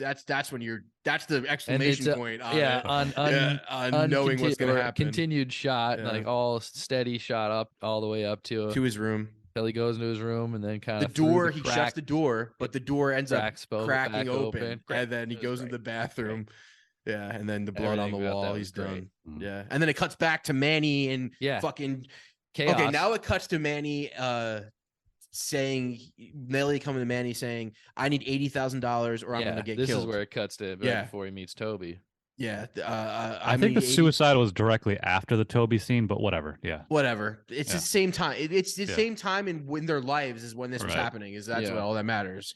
when that's the exclamation point on knowing what's going to happen. Continued shot, like all steady shot up all the way up to his room. Till he goes into his room, and then kind of he shuts the door, but the door ends up cracking open, and then he goes into the bathroom. Yeah, and then the blood on the wall. He's done. Yeah, and then it cuts back to Manny and fucking chaos. Okay, now it cuts to Manny saying, Nelly coming to Manny saying, I need $80,000 or I'm gonna get killed. This is where it cuts to before he meets Toby. Yeah, I think the suicide was directly after the Toby scene, but whatever. Yeah, whatever. It's the same time. It's the same time in their lives is when this was happening. That's what all that matters.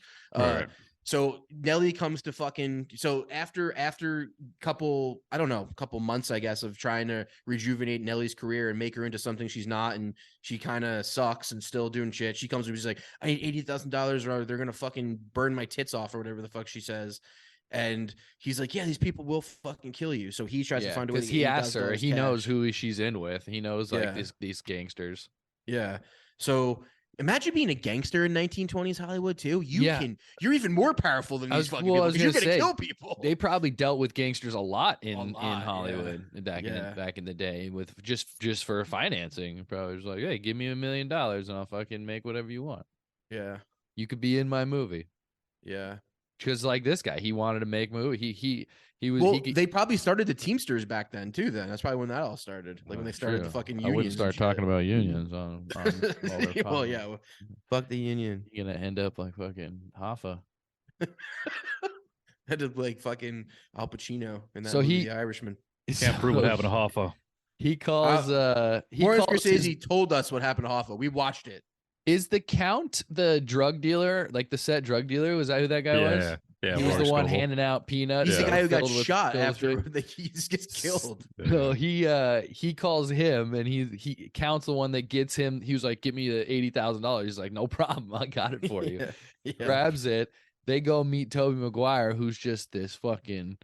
So Nelly comes to after couple months, I guess, of trying to rejuvenate Nelly's career and make her into something she's not, and she kind of sucks and still doing shit. She comes and she's like, I need $80,000 or they're gonna fucking burn my tits off or whatever the fuck she says. And he's like, yeah, these people will fucking kill you. So he tries to find a way to get he asks her. He knows who she's in with. He knows like these gangsters. Yeah. So imagine being a gangster in 1920s Hollywood too. You're even more powerful than these fucking people because you're gonna kill people. They probably dealt with gangsters a lot in Hollywood back in the day with just for financing. Probably was like, hey, give me $1 million and I'll fucking make whatever you want. Yeah. You could be in my movie. Yeah. Because like this guy, he wanted to make movie. They probably started the Teamsters back then too. Then that's probably when that all started. Like when they started the fucking unions. I wouldn't start talking about unions on well, yeah. Fuck the union. You're gonna end up like fucking Hoffa. Had to like fucking Al Pacino in that movie, The Irishman. Can't prove what happened to Hoffa. He calls. Martin Scorsese told us what happened to Hoffa. We watched it. Is the Count the drug dealer, like the set drug dealer? Was that who that guy was? Yeah, He was the Rory one Scovel. handing out peanuts. He's the guy who got filled with- shot filled with after drug. he just gets killed. So he calls him, and he Count's the one that gets him. He was like, "Give me the $80,000." He's like, "No problem, I got it for you." Yeah. Grabs it. They go meet Tobey Maguire, who's just this fucking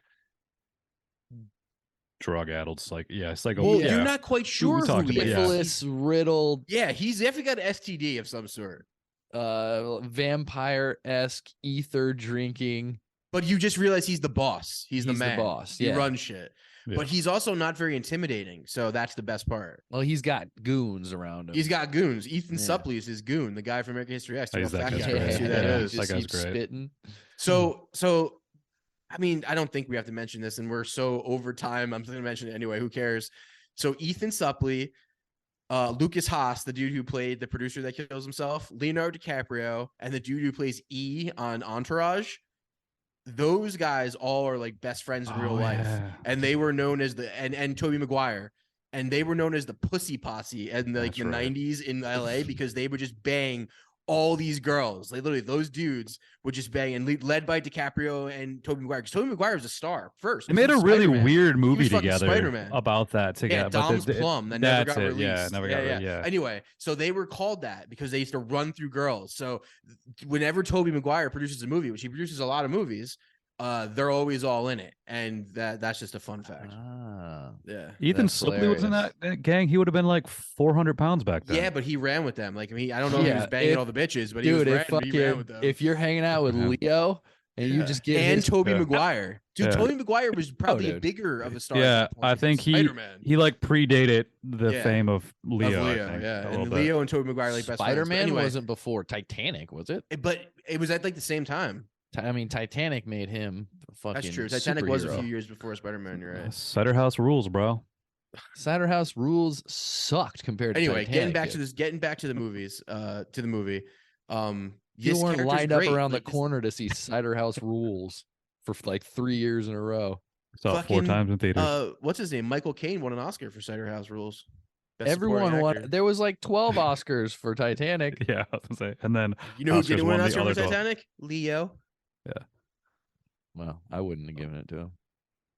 drug-addled, psycho. Well, yeah. you're not quite sure who talked he about- is. yeah. syphilis riddled, Yeah, he's definitely got an STD of some sort. vampire-esque ether drinking. But you just realize he's the boss. He's the man. boss. He Yeah. runs shit. Yeah. But he's also not very intimidating. So that's the best part. Well, he's got goons around him. He's got goons. Ethan Yeah. Suplee is his goon, the guy from American History X. He's that Fat guy's guy. great. That's who that Yeah. is. That Just guy's keeps great. spitting. So I mean, I don't think we have to mention this, and we're so over time. I'm just gonna mention it anyway. Who cares? So Ethan Suplee, Lucas Haas, the dude who played the producer that kills himself, Leonardo DiCaprio, and the dude who plays E on Entourage. Those guys all are like best friends in real life, and they were known as and Tobey Maguire, and they were known as the Pussy Posse in the 90s in LA because they would just bang all these girls. Like literally, those dudes would just bang, and led by DiCaprio and Tobey Maguire. Because Tobey Maguire was a star first. They made a really weird movie fucking together Spider-Man. about that together. Yeah, Dom's Plum that never got released. Yeah, never got released. Yeah. Anyway, so they were called that because they used to run through girls. So whenever Tobey Maguire produces a movie, which he produces a lot of movies, they're always all in it, and that's just a fun fact. Yeah, Ethan Suplee was in that gang. He would have been like 400 pounds back then. Yeah, but he ran with them. Like I don't know if he was banging all the bitches, but dude, he ran with them. if you're hanging out with Leo and you just get Tobey Maguire, dude, Tobey Maguire was probably bigger of a star. Yeah, I think he like predated the fame of Leo. I think, and Leo and Tobey Maguire like best friends. Spider-Man anyway, wasn't before Titanic, was it? But it was at like the same time. I mean, Titanic made him a fucking. That's true. Titanic was a few years before Spider-Man. You're right. Cider House rules, bro. Cider House rules sucked compared to Anyway, Titanic. getting back to the movies, to the movie. You weren't lined up around the corner to see Cider House rules for like 3 years in a row. Saw it 4 times in theaters. What's his name? Michael Caine won an Oscar for Cider House Rules. Everyone won. There was like 12 Oscars for Titanic. Yeah, I was gonna say. And then you know who didn't win an Oscar for Titanic? Leo. Yeah. Well, I wouldn't have given it to him.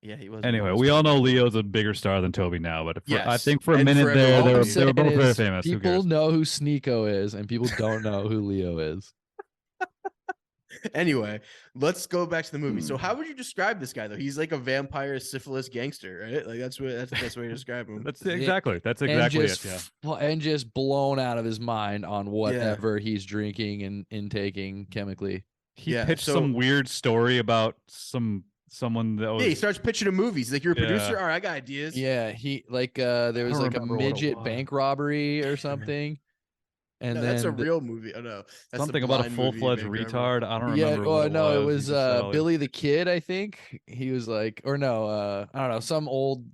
Yeah, he was. Anyway, we all know Leo's a bigger star than Toby now, but I think for a And minute for there, everyone, they were both very famous. People know who Sneeko is, and people don't know who Leo is. Anyway, let's go back to the movie. So, how would you describe this guy though? He's like a vampire syphilis gangster, right? Like that's the best way to describe him. That's exactly it. Yeah. And just blown out of his mind on whatever he's drinking and intaking chemically. He pitched some weird story about someone that was. Yeah, he starts pitching to movies. He's like, "You're a producer? All right, I got ideas." Yeah, he there was like a midget bank robbery or something. And then that's a real movie. Oh no, that's something about a full-fledged retard. I don't remember. Yeah, it was Billy the Kid. I think he was like, or no, I don't know, some old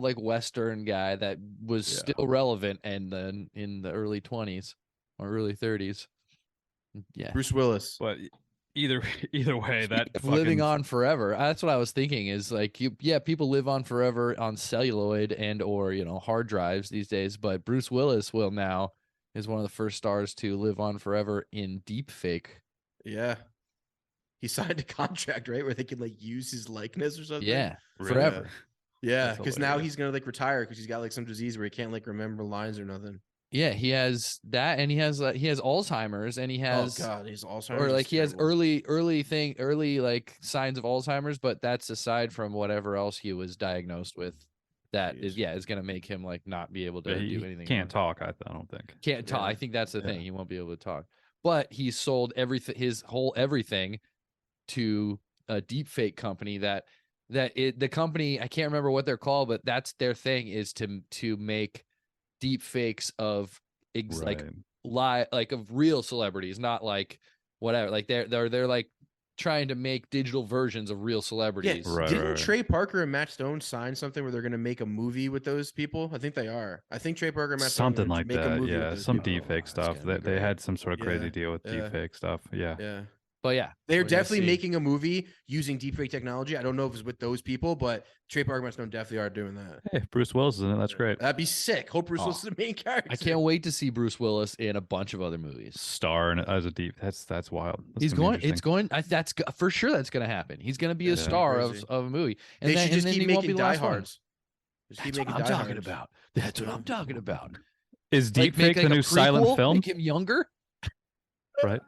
like Western guy that was still relevant, and then in the early 20s or early 30s. Yeah, Bruce Willis. But either way, that living on forever. That's what I was thinking. Is like people live on forever on celluloid and or hard drives these days, but Bruce Willis is one of the first stars to live on forever in deep fake. Yeah. He signed a contract, right? Where they could like use his likeness or something. Yeah. Forever. Yeah. Because now he's going to like retire because he's got like some disease where he can't like remember lines or nothing. Yeah. He has that, and he has Alzheimer's, and he has, oh God, he's Alzheimer's. or like he has early like signs of Alzheimer's, but that's aside from whatever else he was diagnosed with. That is going to make him like not be able to do anything. Can't talk. I don't think. Can't talk. I think that's the thing. He won't be able to talk. But he sold his whole everything to a deep fake company the company, I can't remember what they're called, but that's their thing, is to make deep fakes of like of real celebrities, not like whatever. Like they're like trying to make digital versions of real celebrities. Yeah. Didn't Trey Parker and Matt Stone sign something where they're going to make a movie with those people? I think they are. I think Trey Parker and Matt Stone something like that. Yeah, some deep fake stuff. They had some sort of crazy deal with deep fake stuff. Yeah. Yeah. But yeah, they're we're gonna definitely see. making a movie using deepfake technology. I don't know if it's with those people, but Trey Parker Stone definitely are doing that. Hey, Bruce Willis is in it. That's great. That'd be sick. Hope Bruce Willis is the main character. I can't wait to see Bruce Willis in a bunch of other movies. Star and as a deep. That's wild. That's He's gonna be going. It's interesting. going. That's for sure. That's going to happen. He's going to be a Yeah. star Crazy. of a movie. And They then, should just and then keep he won't be making the last one. diehards. Just keep That's what making I'm talking diehards. about. That's what I'm talking about. Is Like, deepfake the a new silent prequel, film? Make him younger. Right.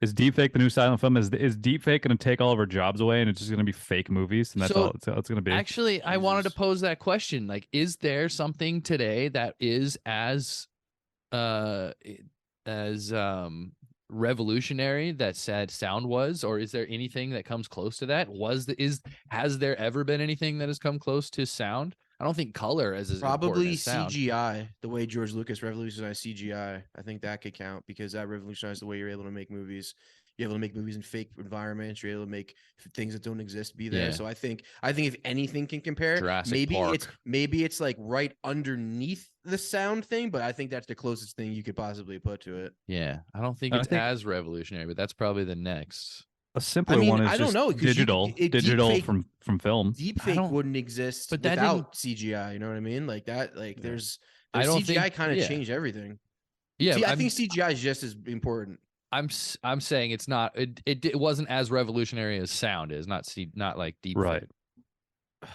Is deepfake the new silent film? Is deepfake going to take all of our jobs away and it's just going to be fake movies and that's So, all it's going to be? Actually, I wanted to Jesus. pose that question. Like, is there something today that is as revolutionary that sad sound was, or is there anything that comes close to that? Has there ever been anything that has come close to sound? I don't think color is as important Probably as sound. CGI, the way George Lucas revolutionized CGI. I think that could count because that revolutionized the way you're able to make movies. You're able to make movies in fake environments. You're able to make things that don't exist be there. Yeah. So I think if anything can compare, Jurassic Park. maybe it's like right underneath the sound thing, but I think that's the closest thing you could possibly put to it. Yeah, I don't think I it's think- as revolutionary, but that's probably the next. A simpler mean, one is I don't just know, 'cause digital deepfake- from film. Deepfake wouldn't exist but that without CGI. You know what I mean? Like that. Like there's I don't CGI think- kind of yeah. changed everything. Yeah, See, I think CGI is just as important. I'm saying it's not. It wasn't as revolutionary as sound is. Not like deep. Right.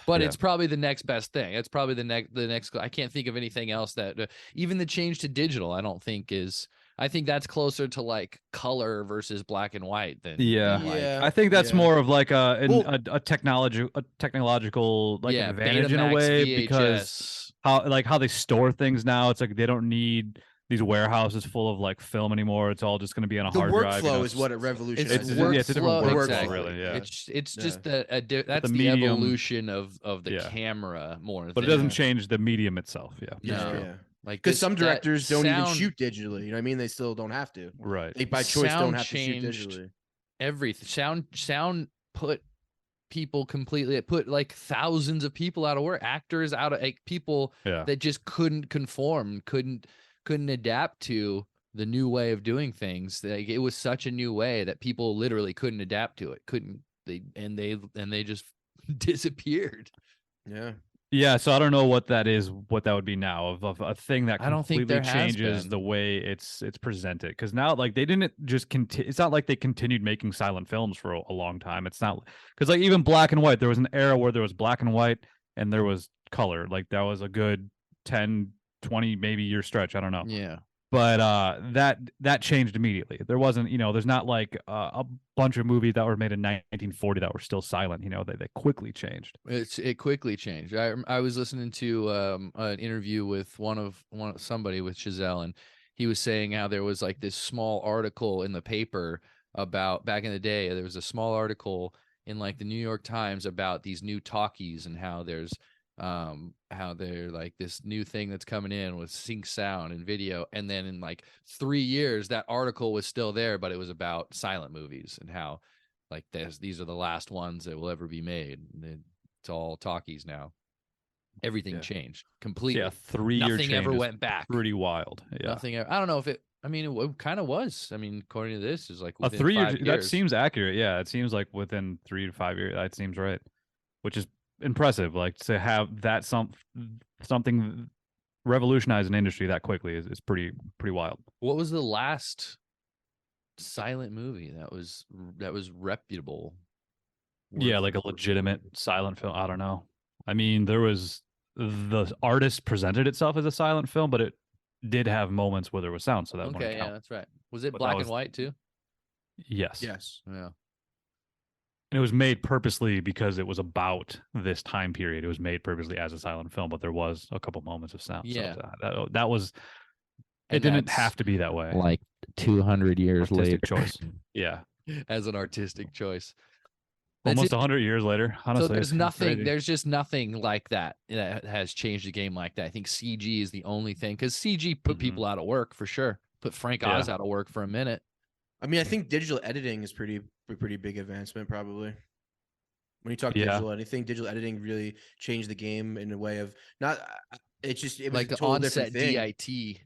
But Yeah. it's probably the next best thing. It's probably the next. I can't think of anything else that even the change to digital. I don't think is. I think that's closer to like color versus black and white than Yeah. than, like, Yeah. I think that's more of like Well- a technological like yeah, advantage in a Betamax, way because VHS. how they store things now. It's like they don't need these warehouses full of like film anymore. It's all just going to be on a The hard drive. workflow is what it revolutionized. it's a different workflow, workflow, exactly. really. Yeah. It's just that's the medium- evolution of the Yeah. camera more. But it than- doesn't change the medium itself. Yeah. No. Yeah. like Because this- some that directors don't even sound- shoot digitally. You know what I mean? They still don't have to. Right. They by choice don't Sound have to shoot changed digitally. everything. Sound put people completely. It put like thousands of people out of work. Actors out of like people Yeah. that just couldn't conform, couldn't adapt to the new way of doing things. Like it was such a new way that people literally couldn't adapt to it. They just disappeared. Yeah. Yeah, so I don't know what that is, what that would be now of a thing that I don't think completely there has changes been. the way it's presented. Because now, like, they didn't just continue. It's not like they continued making silent films for a long time. It's not because like even black and white, there was an era where there was black and white and there was color. Like that was a good 10, 20 maybe year stretch. I don't know. Yeah. But that changed immediately. There wasn't, there's not like a bunch of movies that were made in 1940 that were still silent. They quickly changed. It quickly changed. I was listening to an interview with somebody with Chazelle, and he was saying how there was like this small article in the paper about back in the day. There was a small article in like the New York Times about these new talkies and how how they're like this new thing that's coming in with sync sound and video, and then in like 3 years that article was still there, but it was about silent movies and how like these are the last ones that will ever be made. It's all talkies now. Everything changed completely. Yeah, 3 year Nothing change ever is went back. pretty wild. Yeah. Nothing ever. I don't know if it. I mean, it kind of was. I mean, according to this, is like A within 3 year 5 years. that seems accurate. Yeah, it seems like within 3 to 5 years. That seems right, which is impressive. Like to have that something revolutionize an industry that quickly is pretty wild. What was the last silent movie that was reputable? Yeah, like a legitimate silent film. I don't know. I mean, there was the artist presented itself as a silent film, but it did have moments where there was sound, so that wouldn't Okay, yeah, count. that's right. Was it But that black was- and white too? Yes. Yes. Yeah. And it was made purposely because it was about this time period. It was made purposely as a silent film, but there was a couple moments of sound. Yeah. So that was. It And didn't that's have to be that way. Like 200 years Artistic later, choice. Yeah. as an artistic choice. That's Almost it. 100 years later. Honestly, So there's it's nothing. crazy. There's just nothing like that has changed the game like that. I think CG is the only thing, because CG put Mhm. people out of work for sure. Put Frank Yeah. Oz out of work for a minute. I mean, I think digital editing is a pretty big advancement, probably. When you talk Yeah. digital, I think digital editing really changed the game in a way of not. It was Like a the total onset different thing. DIT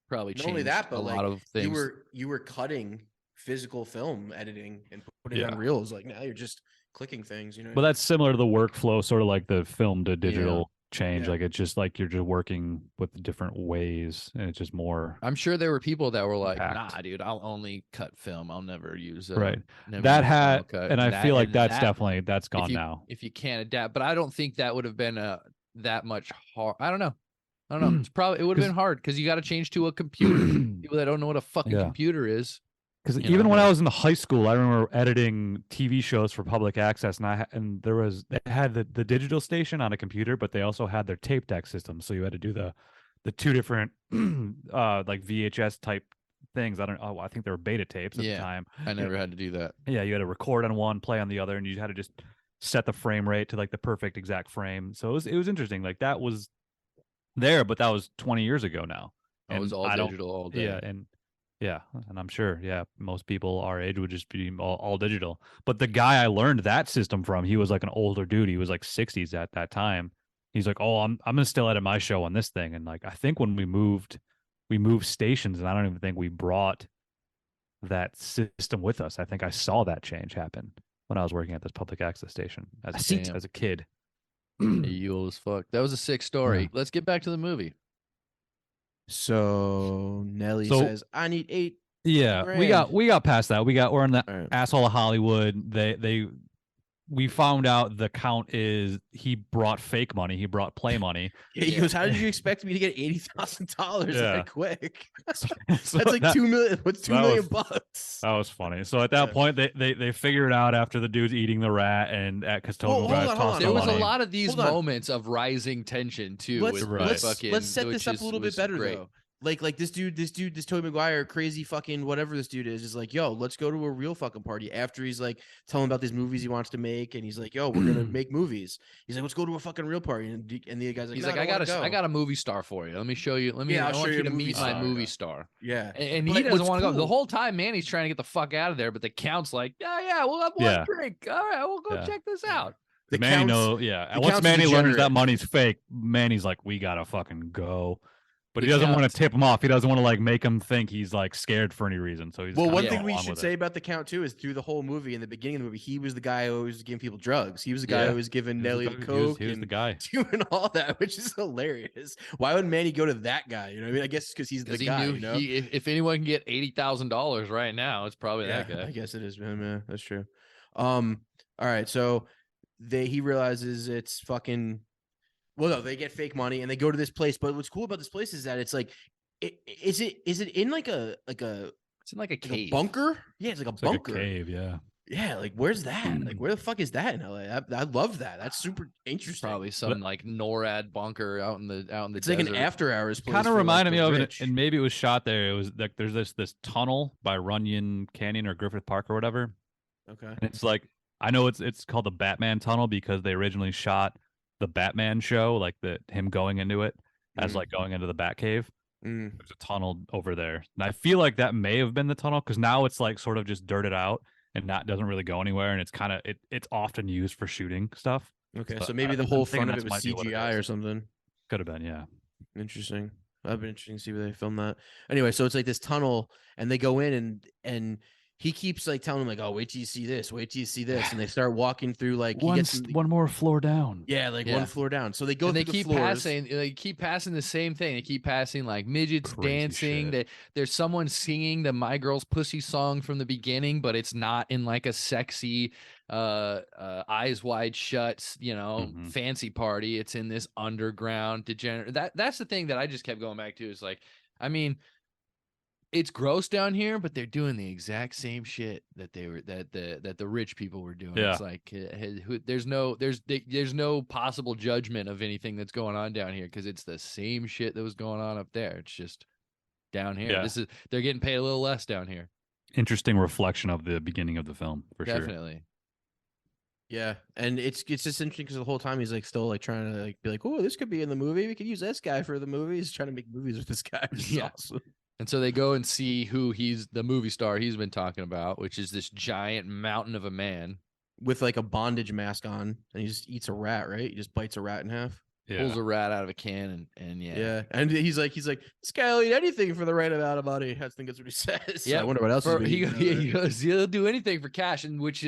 probably Not changed only that, but a like lot of things. you were cutting physical film editing and putting it Yeah. on reels. Like now you're just clicking things, you know. But that's similar to the workflow, sort of like the film to digital change. Yeah. Like it's just like you're just working with different ways, and it's just more. I'm sure there were people that were like, Impact. "Nah, dude, I'll only cut film. I'll never use Right. never That use had, Final Cut." and I feel like that's that, definitely that's if gone you now. if you can't adapt. But I don't think that would have been that much hard. I don't know. It's probably it would have been hard because you got to change to a computer. People that don't know what a fucking computer is. Because even when I was in high school, I remember editing TV shows for public access, and they had the digital station on a computer, but they also had their tape deck system. So you had to do the two different like VHS type things. I think they were beta tapes at the time. I never had to do that. Yeah, you had to record on one, play on the other, and you had to just set the frame rate to like the perfect exact frame. So it was interesting. Like that was there, but that was 20 years ago now. It was all digital all day. Yeah, and I'm sure, most people our age would just be all digital. But the guy I learned that system from, he was like an older dude. He was like 60s at that time. He's like, "Oh, I'm gonna still edit my show on this thing." And like, I think when we moved stations, and I don't even think we brought that system with us. I think I saw that change happen when I was working at this public access station as a kid. You old as fuck. That was a sick story. Yeah. Let's get back to the movie. So Nelly says, "I need 8." Yeah, grand. we got past that. We're in the All right. asshole of Hollywood. We found out the count is he brought fake money. He brought play money. Yeah, he goes, "How did you expect me to get $80,000 that quick?" So That's like $2 million. What's $2 million bucks? That was funny. So at that point, they figure it out after the dude's eating the rat, and because Toby tossed there was money. a lot of these moments of rising tension too. Let's set this up a little bit better though. Like this Tobey Maguire, crazy fucking whatever this dude is like, yo, let's go to a real fucking party. After he's like telling about these movies he wants to make, and he's like, yo, we're gonna make movies. He's like, let's go to a fucking real party, and the guy's like, he's like, I got a movie star for you. Let me show you. I want you to meet my movie star. Yeah, and he doesn't want to go the whole time. Man, he's trying to get the fuck out of there, but the count's like, yeah, we'll have one drink. All right, we'll go check this out. Manny once Manny learns that money's fake, Manny's like, we gotta fucking go. But he doesn't want to tip him off. He doesn't want to like make him think he's like scared for any reason. So he's one thing we should say about the count too is through the whole movie, in the beginning of the movie, he was the guy who was giving people drugs. He was the guy who was giving Nelly the coke. He was the guy doing all that, which is hilarious. Why would Manny go to that guy? You know what I mean? I guess because he's the guy. Knew if anyone can get $80,000 right now, it's probably that guy. I guess it is him. Yeah, that's true. All right, so he realizes it's fucking. Well, no, they get fake money and they go to this place. But what's cool about this place is that it's like, is it in like a it's in like a cave bunker? Yeah, it's like a bunker. Like a cave, yeah. Yeah, like where's that? Like where the fuck is that in LA? I love that. That's super interesting. Probably some like NORAD bunker out in the It's desert. like an after hours place. Kind of reminded me of it, and maybe it was shot there. It was like there's this tunnel by Runyon Canyon or Griffith Park or whatever. Okay. And it's like, I know it's called the Batman Tunnel because they originally shot the Batman show, like him going into it as like going into the Batcave. There's a tunnel over there, and I feel like that may have been the tunnel because now it's like sort of just dirted out and doesn't really go anywhere, and it's kind of it's often used for shooting stuff. Okay, so maybe the whole front of it was CGI or something. Could have been, yeah. Interesting. That'd be interesting to see where they filmed that. Anyway, so it's like this tunnel, and they go in, and he keeps like telling them like, "Oh, wait till you see this. Wait till you see this." And they start walking through like one more floor down. Yeah, one floor down. So they go. And through they keep passing. They keep passing the same thing. They keep passing like midgets dancing. There's someone singing the "My Girl's Pussy" song from the beginning, but it's not in like a sexy, eyes wide shut, fancy party. It's in this underground degenerate. That's the thing that I just kept going back to. Is like, I mean, it's gross down here, but they're doing the exact same shit that the rich people were doing. Yeah. It's like there's no possible judgment of anything that's going on down here because it's the same shit that was going on up there. It's just down here. Yeah. They're getting paid a little less down here. Interesting reflection of the beginning of the film, for sure. Definitely. Yeah, and it's just interesting because the whole time he's like still like trying to like be like, oh, this could be in the movie. We could use this guy for the movie. He's trying to make movies with this guy. Yeah. Awesome. And so they go and see who he's the movie star he's been talking about, which is this giant mountain of a man with like a bondage mask on, and he just eats a rat, right? He just bites a rat in half. pulls a rat out of a can, and yeah. And he's like, this guy will eat anything for the right amount of money. I think that's what he says. Yeah, I wonder what else he goes, he'll do anything for cash, and which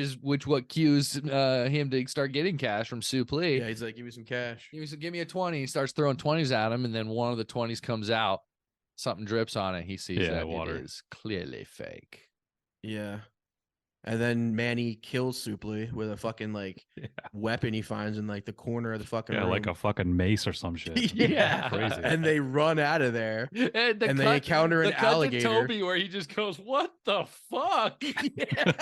what cues him to start getting cash from Soup Lee. Yeah, he's like, give me some cash. Give me a 20. He starts throwing 20s at him, and then one of the 20s comes out. Something drips on it. He sees that water. It is clearly fake. Yeah. And then Manny kills Soup Lee with a fucking weapon he finds in the corner of the fucking room. Like a fucking mace or some shit. Yeah, crazy. And they run out of there, and they encounter an alligator. To Toby, where he just goes, "What the fuck?" Yeah.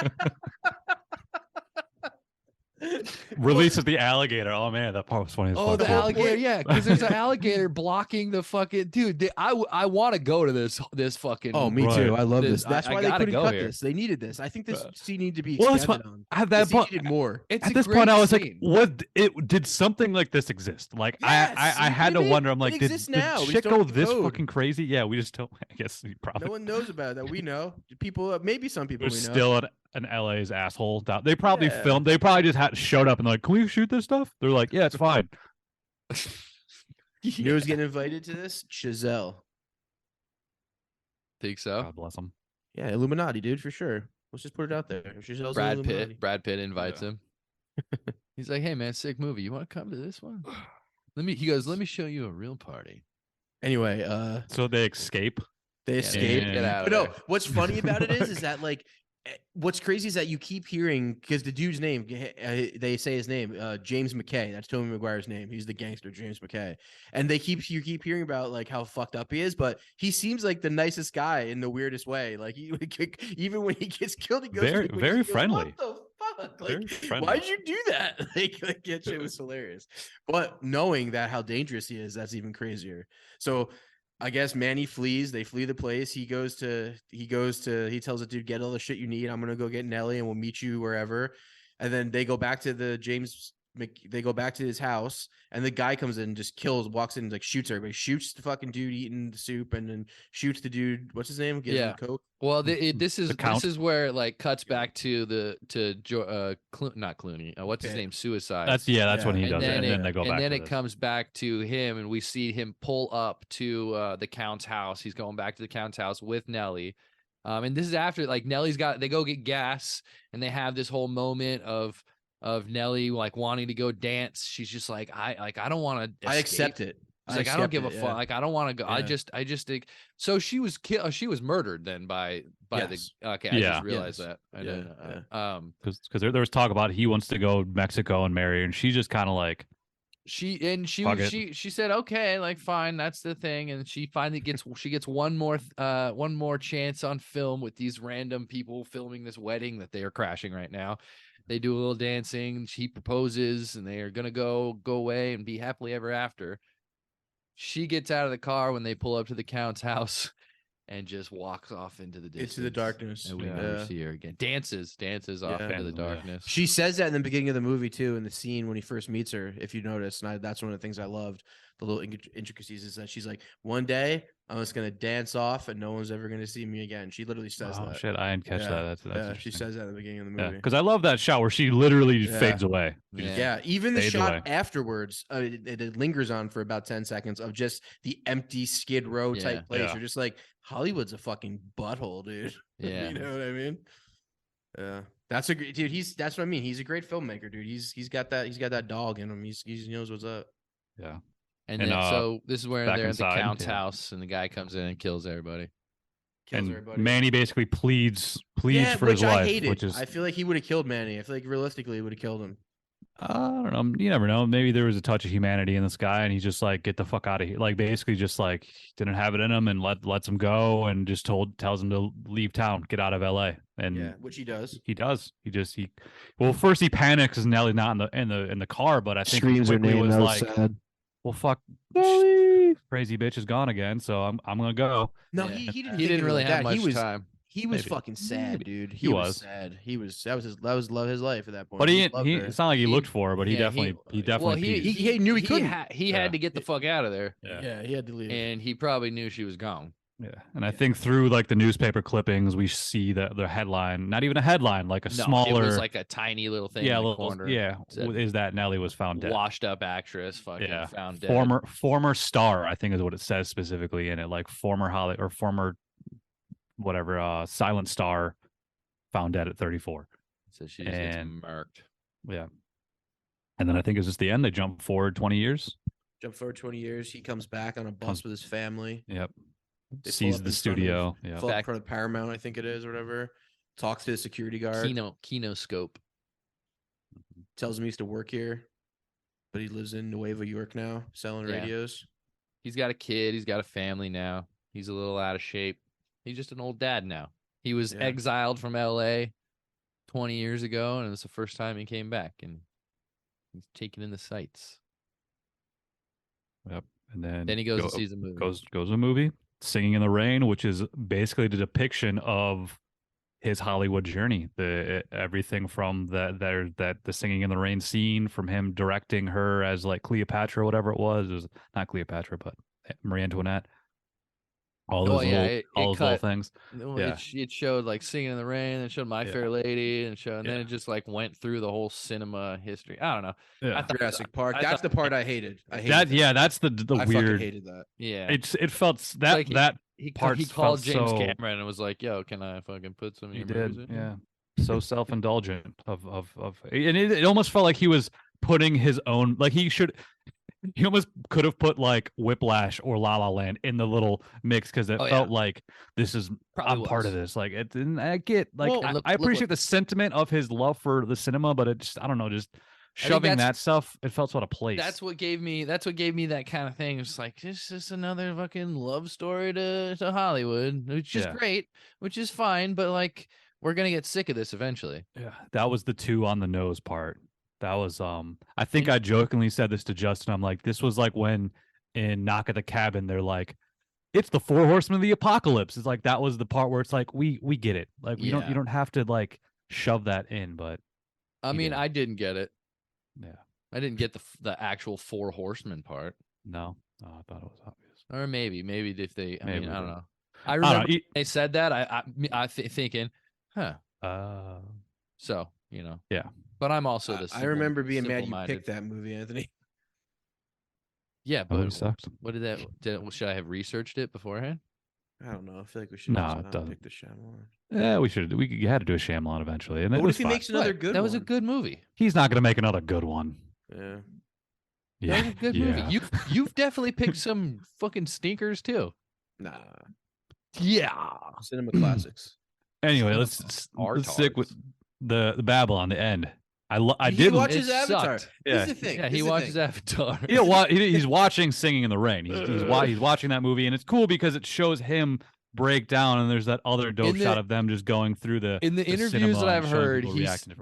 Releases the alligator. Oh man, that part was funny as fuck. Oh, the alligator, yeah, because there's an alligator blocking the fucking dude. I want to go to this fucking. Oh, me too. I love this. That's why they couldn't cut here. this. They needed this. I think this scene needed to be expanded on. At that point, needed more. At this point, I was like, "What? Did something like this exist?" Like, yes, I had to wonder. I'm like, did shit go this fucking crazy? Yeah, we just don't. I guess probably no one knows about it that we know. People, maybe some people. There's still an LA's asshole down. They probably filmed. They probably just showed up and like, can we shoot this stuff? They're like, yeah, it's fine. You know who's getting invited to this? Chazelle. Think so? God bless him. Yeah, Illuminati, dude, for sure. Let's just put it out there. Chazelle's Brad Pitt invites him. He's like, hey man, sick movie. You want to come to this one? He goes, let me show you a real party. Anyway, so they escape. They escape. Get out of there. No, what's funny about it is that what's crazy is that you keep hearing, because the dude's name, they say his name, James McKay. That's Tobey Maguire's name. He's the gangster, James McKay. And you keep hearing about how fucked up he is, but he seems like the nicest guy in the weirdest way. Even when he gets killed, he goes very friendly. What the fuck? Why'd you do that? That shit was hilarious. But knowing that how dangerous he is, that's even crazier. So I guess Manny flees. They flee the place. He tells the dude, get all the shit you need. I'm going to go get Nelly and we'll meet you wherever. And then they go back to they go back to his house, and the guy comes in and just walks in and shoots everybody, shoots the fucking dude eating the soup, and then shoots the dude. What's his name? Gives him coke. Well, this is where it cuts back to not Clooney. What's his name? Suicide. That's when he does it. And then they go back. And then it comes back to him, and we see him pull up to the Count's house. He's going back to the Count's house with Nelly. And this is after Nelly's they go get gas, and they have this whole moment of Nelly wanting to go dance. She's just like, I don't want to. I accept it. She's like, I don't give a fuck. I don't want to go. Yeah. I just think. So she was killed. She was murdered then by yes. the. Okay, I just realized that. I didn't. Because there was talk about he wants to go to Mexico and marry her, and she's just kind of like. She said okay, fine, that's the thing, and she finally gets one more chance on film with these random people filming this wedding that they are crashing right now. They do a little dancing. She proposes, and they are gonna go away and be happily ever after. She gets out of the car when they pull up to the Count's house, and just walks off into the distance. Into the darkness. And we never see her again. Dances off into the darkness. She says that in the beginning of the movie too, in the scene when he first meets her, if you notice. And that's one of the things I loved. The little intricacies is that she's like, one day I'm just gonna dance off and no one's ever gonna see me again. She literally says that. Oh shit, I didn't catch that. That's she says that at the beginning of the movie. Because I love that shot where she literally fades away. Even the shot afterwards, it lingers on for about 10 seconds of just the empty Skid Row type place. You're just like, Hollywood's a fucking butthole, dude. Yeah. You know what I mean? Yeah. That's a great dude. That's what I mean. He's a great filmmaker, dude. He's got that dog in him. He knows what's up. Yeah. And then so this is where they're at the Count's house, and the guy comes in and kills everybody. Manny basically pleads for his life. I hate it. I feel like he would have killed Manny. I feel like realistically he would have killed him. I don't know. You never know. Maybe there was a touch of humanity in this guy, and he's just like, get the fuck out of here. Basically just didn't have it in him, and lets him go, and just tells him to leave town, get out of LA. And which he does. He does. First he panics because Nelly's not in the car, but I think screams her name. Was like, sad. Well, fuck, crazy bitch is gone again, so I'm gonna go. No, he didn't really have much time. He was fucking sad, dude. He was sad. That was his life at that point. But it's not like he looked for her, but he definitely he knew he couldn't. He had to get the fuck out of there. Yeah, he had to leave. And he probably knew she was gone. Yeah, and I think through like the newspaper clippings, we see that the headline, not even a headline, like a smaller, it was like a tiny little thing yeah, in the little, corner. yeah, Said, is that Nelly was found dead. washed up actress, fucking Yeah, found dead. Former star, I think is what it says specifically in it, like former Holly or former whatever, silent star, found dead at 34. So she just gets murked. Yeah, and then I think it's just the end. They jump forward 20 years. Jump forward 20 years. He comes back on a bus with his family. Yep. They Sees the studio. Yeah. Pull up in front of Paramount, I think it is, or whatever. Talks to the security guard. Kinoscope. Tells him he used to work here, but he lives in Nueva York now, selling radios. He's got a kid. He's got a family now. He's a little out of shape. He's just an old dad now. He was exiled from LA 20 years ago, and it's the first time he came back, and he's taking in the sights. Yep. And then he goes and sees a movie. Goes a movie, Singing in the Rain, which is basically the depiction of his Hollywood journey. Everything from the Singing in the Rain scene, from him directing her as like Cleopatra or whatever it was not Cleopatra, but Marie Antoinette. All those little things. It showed like Singing in the Rain, and showed My Fair Lady, and then it just like went through the whole cinema history. I don't know. Yeah. Jurassic Park. That's the part I hated. That. Yeah, that's the I weird. Fucking hated that. Yeah, it felt that like that he part. He called James Cameron and was like, "Yo, can I fucking put some?" He did. Yeah. So self-indulgent and it almost felt like he was putting his own, like he almost could have put like Whiplash or La La Land in the little mix, because it felt like I'm part of this. Like it, and I get like I appreciate the sentiment of his love for the cinema, but it just, I don't know, just shoving that stuff, it felt sort of placed. That's what gave me that kind of thing. It's like, this is another fucking love story to Hollywood, which is great, which is fine, but like we're gonna get sick of this eventually. Yeah, that was the too on the nose part. That was I think I jokingly said this to Justin. I'm like, this was like when in Knock at the Cabin they're like, it's the 4 horsemen of the apocalypse. It's like that was the part where it's like we get it. Like you don't have to like shove that in, but I mean, I didn't get it. Yeah. I didn't get the actual 4 horsemen part. No. Oh, I thought it was obvious. Or maybe if they I mean, I don't know. I remember they said that I thinking, huh. So, Yeah. But I'm also I remember being mad you picked that movie, Anthony. Yeah, but sucks. What did that? Should I have researched it beforehand? I don't know. I feel like we should. No, it doesn't. Pick the Shyamalan. Yeah, we should. You had to do a Shyamalan eventually, and what if he makes another good one? That was a good movie. He's not going to make another good one. Yeah. Yeah, that was a good movie. You've definitely picked some fucking stinkers too. Nah. Yeah. Cinema classics. Anyway, let's stick with the Babylon, the end. I did did watch his Avatar. Yeah, the thing. Yeah, he watches Avatar. He's watching Singing in the Rain. He's watching that movie, and it's cool because it shows him break down, and there's that other dope shot of them just going through the. In the interviews that I've heard,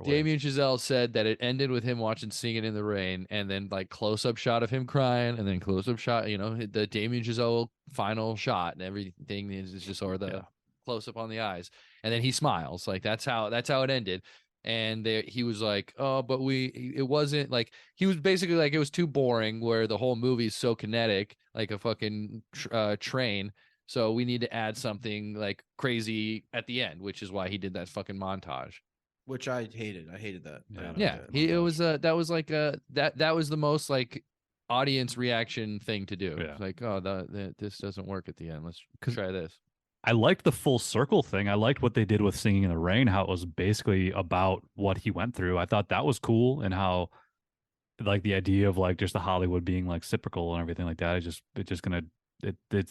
Damien Chazelle said that it ended with him watching Singing in the Rain, and then like close up shot of him crying, and then close up shot, the Damien Chazelle final shot, and everything is just sort of the close up on the eyes, and then he smiles. Like that's how it ended. And he was like, oh, but it wasn't like, he was basically like, it was too boring where the whole movie is so kinetic, like a fucking train. So we need to add something like crazy at the end, which is why he did that fucking montage. Which I hated. I hated that. That was the most like audience reaction thing to do. Yeah. Like, oh, this doesn't work at the end. Let's try this. I liked the full circle thing. I liked what they did with Singing in the Rain, how it was basically about what he went through. I thought that was cool, and how like the idea of like just the Hollywood being like cyclical and everything like that. This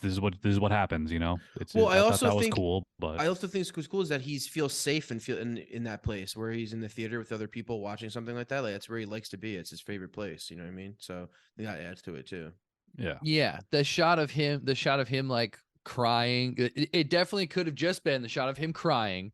is what happens, I also think was cool, but I also think what's cool is that he feels safe and feel in that place where he's in the theater with other people watching something like that. Like that's where he likes to be. It's his favorite place. You know what I mean? So I think that adds to it too. Yeah. Yeah. The shot of him like crying, it definitely could have just been the shot of him crying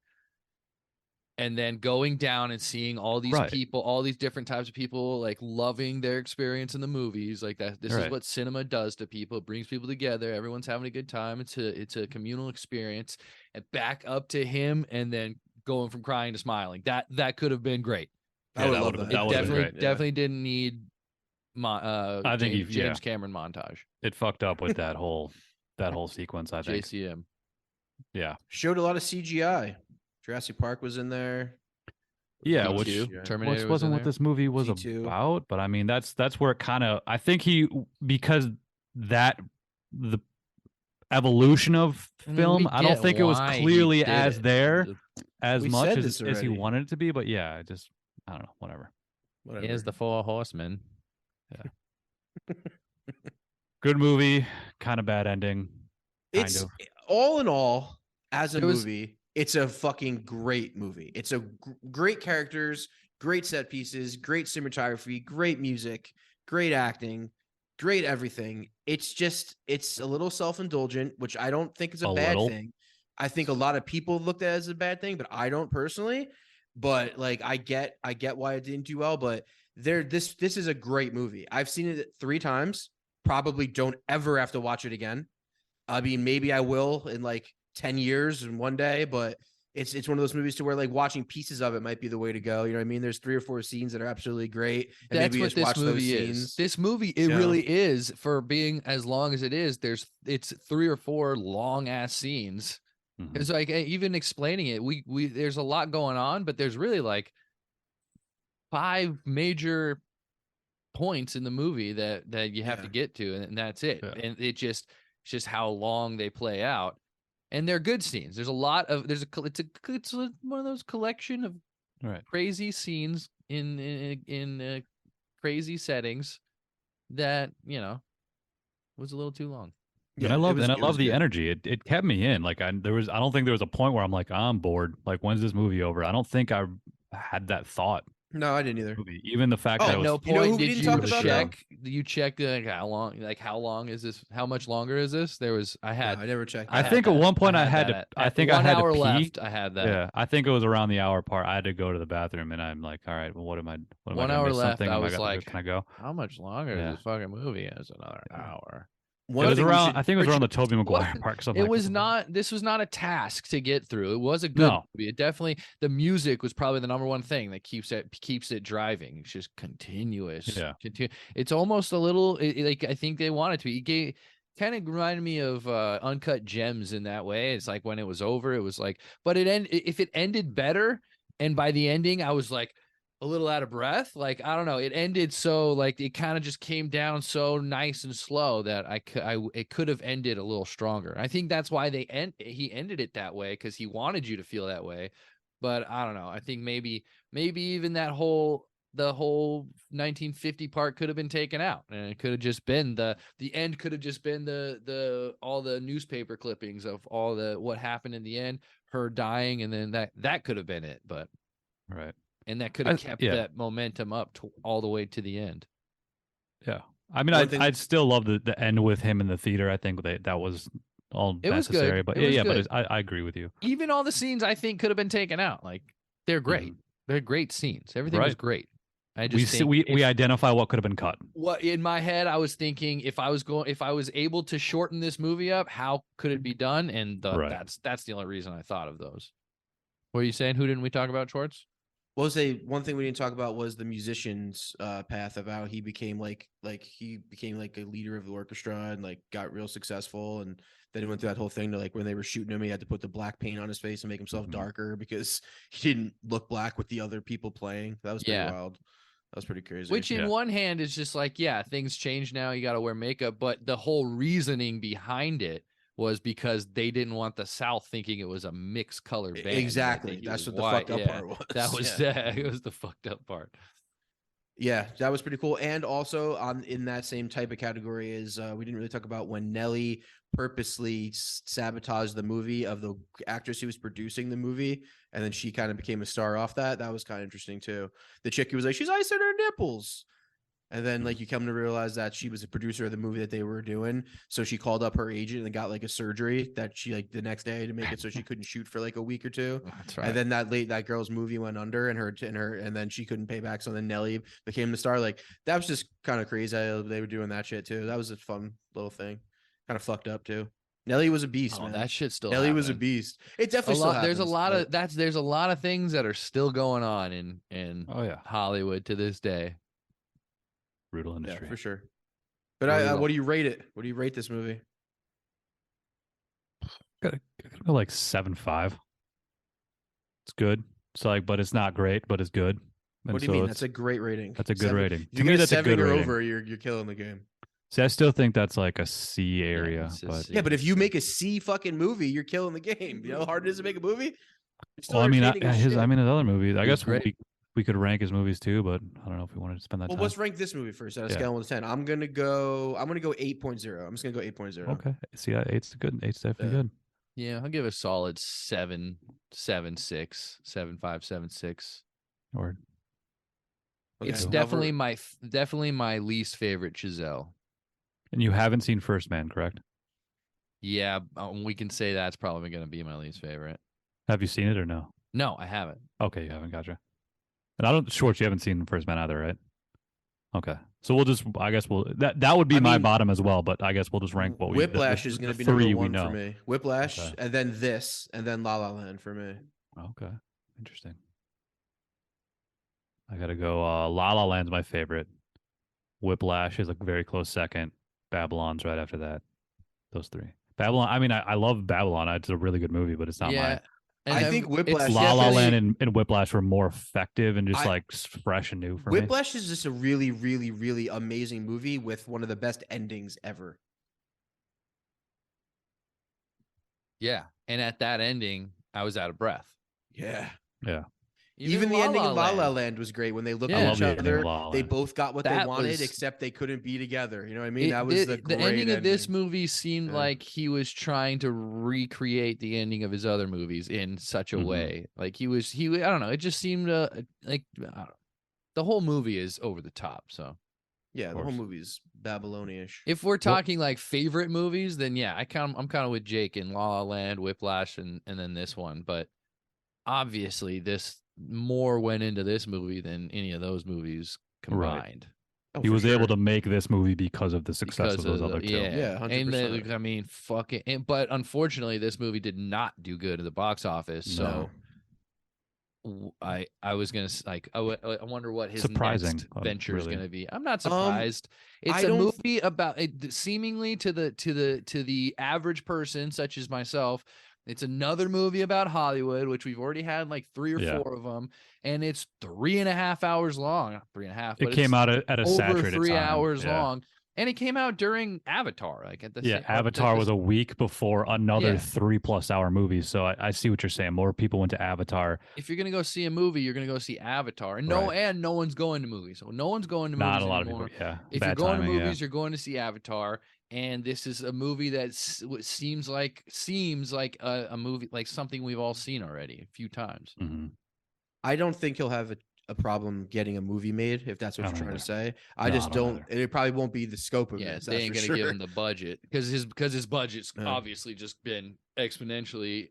and then going down and seeing all these people, all these different types of people like loving their experience in the movies. Like that, this is what cinema does to people. It brings people together. Everyone's having a good time. It's a communal experience. And back up to him and then going from crying to smiling. That could have been great. I would love that. Definitely didn't need I think James Cameron montage. It fucked up with that whole that whole sequence. I think. JCM. Yeah. Showed a lot of CGI. Jurassic Park was in there. Yeah, T2, which Terminator wasn't what this movie was T2. about, but I mean that's where it kind of I think because that the evolution of film, I don't think it was clearly as there as We much said as this he already. wanted it to be, but yeah, I don't know, whatever. Whatever. Here's the 4 horsemen. Yeah. Good movie, kind of bad ending. It's all in all, as a was- movie, it's a fucking great movie. It's a great characters, great set pieces, great cinematography, great music, great acting, great everything. It's just, it's a little self-indulgent, which I don't think is a bad thing. I think a lot of people looked at it as a bad thing, but I don't personally. But like, I get why it didn't do well. But this is a great movie. I've seen it 3 times. Probably don't ever have to watch it again. I mean, maybe I will in like 10 years and one day, but it's one of those movies to where like watching pieces of it might be the way to go. You know what I mean? There's 3 or 4 scenes that are absolutely great. And That's maybe what just this watch movie those is. scenes. This movie, it really is, for being as long as it is. It's 3 or 4 long ass scenes. Mm-hmm. It's like, even explaining it, we there's a lot going on, but there's really like 5 major points in the movie that you have to get to, and that's it. Yeah. And it's just how long they play out, and they're good scenes. There's a lot of it's one of those collection of crazy scenes in crazy settings that was a little too long. Yeah, and I love the energy. It kept me in. Like I don't think there was a point where I'm like, I'm bored. Like, when's this movie over? I don't think I had that thought. No, I didn't either. Even the fact that at no point who we did didn't you talk about, check? You checked how long is this? How much longer is this? I never checked. I think at one point I had to. I think I had to pee. Left. I had that. Yeah, I think it was around the hour part. I had to go to the bathroom, and I'm like, all right, well, what am I? 1 hour left. I was like, can I go? How much longer is this fucking movie? It's another hour. It was around. I think it was around the Tobey Maguire part. It was not. This was not a task to get through. It was a good movie. It definitely. The music was probably the number one thing that keeps it driving. It's just continuous. Yeah. It's almost a little like I think they wanted to. It kind of reminded me of Uncut Gems in that way. It's like when it was over, it was like, but if it ended better, and by the ending, I was like a little out of breath. Like, I don't know. It ended so like it kind of just came down so nice and slow that it could have ended a little stronger. I think that's why he ended it that way, because he wanted you to feel that way. But I don't know. I think maybe even the whole 1950 part could have been taken out, and it could have just been the end could have just been the all the newspaper clippings of all what happened in the end, her dying, and then that could have been it. But right. And that could have kept that momentum up all the way to the end. Yeah. I mean, I'd still love the end with him in the theater. I think that was all necessary. But but I agree with you. Even all the scenes I think could have been taken out. Like, they're great. Mm-hmm. They're great scenes. Everything was great. I just we identify what could have been cut. What in my head I was thinking, if I was able to shorten this movie up, how could it be done? And that's the only reason I thought of those. What are you saying? Who didn't we talk about, Schwartz? One thing we didn't talk about was the musician's path of how he became like a leader of the orchestra and like got real successful, and then he went through that whole thing to like when they were shooting him, he had to put the black paint on his face and make himself darker because he didn't look black with the other people playing. That was pretty wild. That was pretty crazy. Which in one hand is just like, things change now. You got to wear makeup, but the whole reasoning behind it was because they didn't want the South thinking it was a mixed color band. Exactly. That's what the fucked up part was. That was it was the fucked up part. Yeah, that was pretty cool. And also in that same type of category is we didn't really talk about when Nelly purposely sabotaged the movie of the actress who was producing the movie, and then she kind of became a star off that. That was kind of interesting too. The chick who was like, she's icing her nipples. And then like you come to realize that she was a producer of the movie that they were doing. So she called up her agent and got like a surgery that she like the next day to make it so she couldn't shoot for like a week or two. That's right. And then that girl's movie went under and then she couldn't pay back. So then Nelly became the star. Like that was just kind of crazy. They were doing that shit too. That was a fun little thing. Kind of fucked up too. Nelly was a beast, man. That shit still Nelly was a beast. It definitely still happens. There's a lot of things that are still going on in Hollywood to this day. Brutal industry. Yeah, for sure. But what do you rate it? What do you rate this movie? Gotta go like 7.5. It's good. It's like, but it's not great, but it's good. And What do you mean? That's a great rating. That's a good rating. If To you me, get a that's a 7 good or rating. over, you're killing the game. See, I still think that's like a C area, but Yeah, but if you make a C fucking movie, you're killing the game. You know how hard it is to make a movie? well, I mean, his other movies. I guess great. we could rank his movies too, but I don't know if we wanted to spend that time. Well, let's rank this movie first at a scale of 1 to 10. I'm gonna go 8.0. I'm just gonna go 8.0. Okay. See, 8's good. 8's definitely good. Yeah, I'll give it a solid 7, 7.6, 7.5, 7.6. Word. Okay. It's Now definitely my least favorite Chazelle. And you haven't seen First Man, correct? Yeah, we can say that's probably going to be my least favorite. Have you seen it or no? No, I haven't. Okay, you haven't. Gotcha. And Schwartz, you haven't seen First Man either, right? Okay. So that would be my bottom as well, but I guess we'll just rank what Whiplash is going to be three number 1 we know. for me. Whiplash, Okay. and then this, and then La La Land for me. Okay. Interesting. I got to go La La Land's my favorite. Whiplash is a very close second. Babylon's right after that. Those 3. Babylon, I mean, I love Babylon. It's a really good movie, but it's not mine. I think Whiplash, La La Land and Whiplash were more effective and just like fresh and new for me. Whiplash is just a really, really, really amazing movie with one of the best endings ever. Yeah, and at that ending, I was out of breath. Yeah. Yeah. Even the ending of La La Land was great when they looked at each other. They both got what they wanted, except they couldn't be together. You know what I mean? That was the ending of this movie seemed like he was trying to recreate the ending of his other movies in such a way. Like he I don't know. It just seemed like I don't know. The whole movie is over the top. So yeah, the whole movie's Babylonish. If we're talking like favorite movies, then yeah, I'm kind of with Jake in La La Land, Whiplash, and then this one. But obviously, this more went into this movie than any of those movies combined. Right. He was able to make this movie because of the success of those other two. Yeah, 100%. And I mean, but unfortunately, this movie did not do good at the box office. So I was gonna like I wonder what his next venture is gonna be. I'm not surprised. It's a movie about seemingly to the average person such as myself. It's another movie about Hollywood, which we've already had like 3 or 4 of them, and it's 3.5 hours long. Not 3.5. But it came out at a saturated 3 time. hours long, and it came out during Avatar. Like at the Avatar was a week before another 3+ hour movie. So I see what you're saying. More people went to Avatar. If you're gonna go see a movie, you're gonna go see Avatar, and no one's going to movies. So no one's going to movies. Not a lot anymore. of people. Yeah. If you're going to movies, you're going to see Avatar. And this is a movie that seems like a movie, like something we've all seen already a few times. Mm-hmm. I don't think he'll have a problem getting a movie made, if that's what you're trying to say. I just don't. It probably won't be the scope of it. Yeah, they ain't gonna give him the budget because his budget's obviously just been exponentially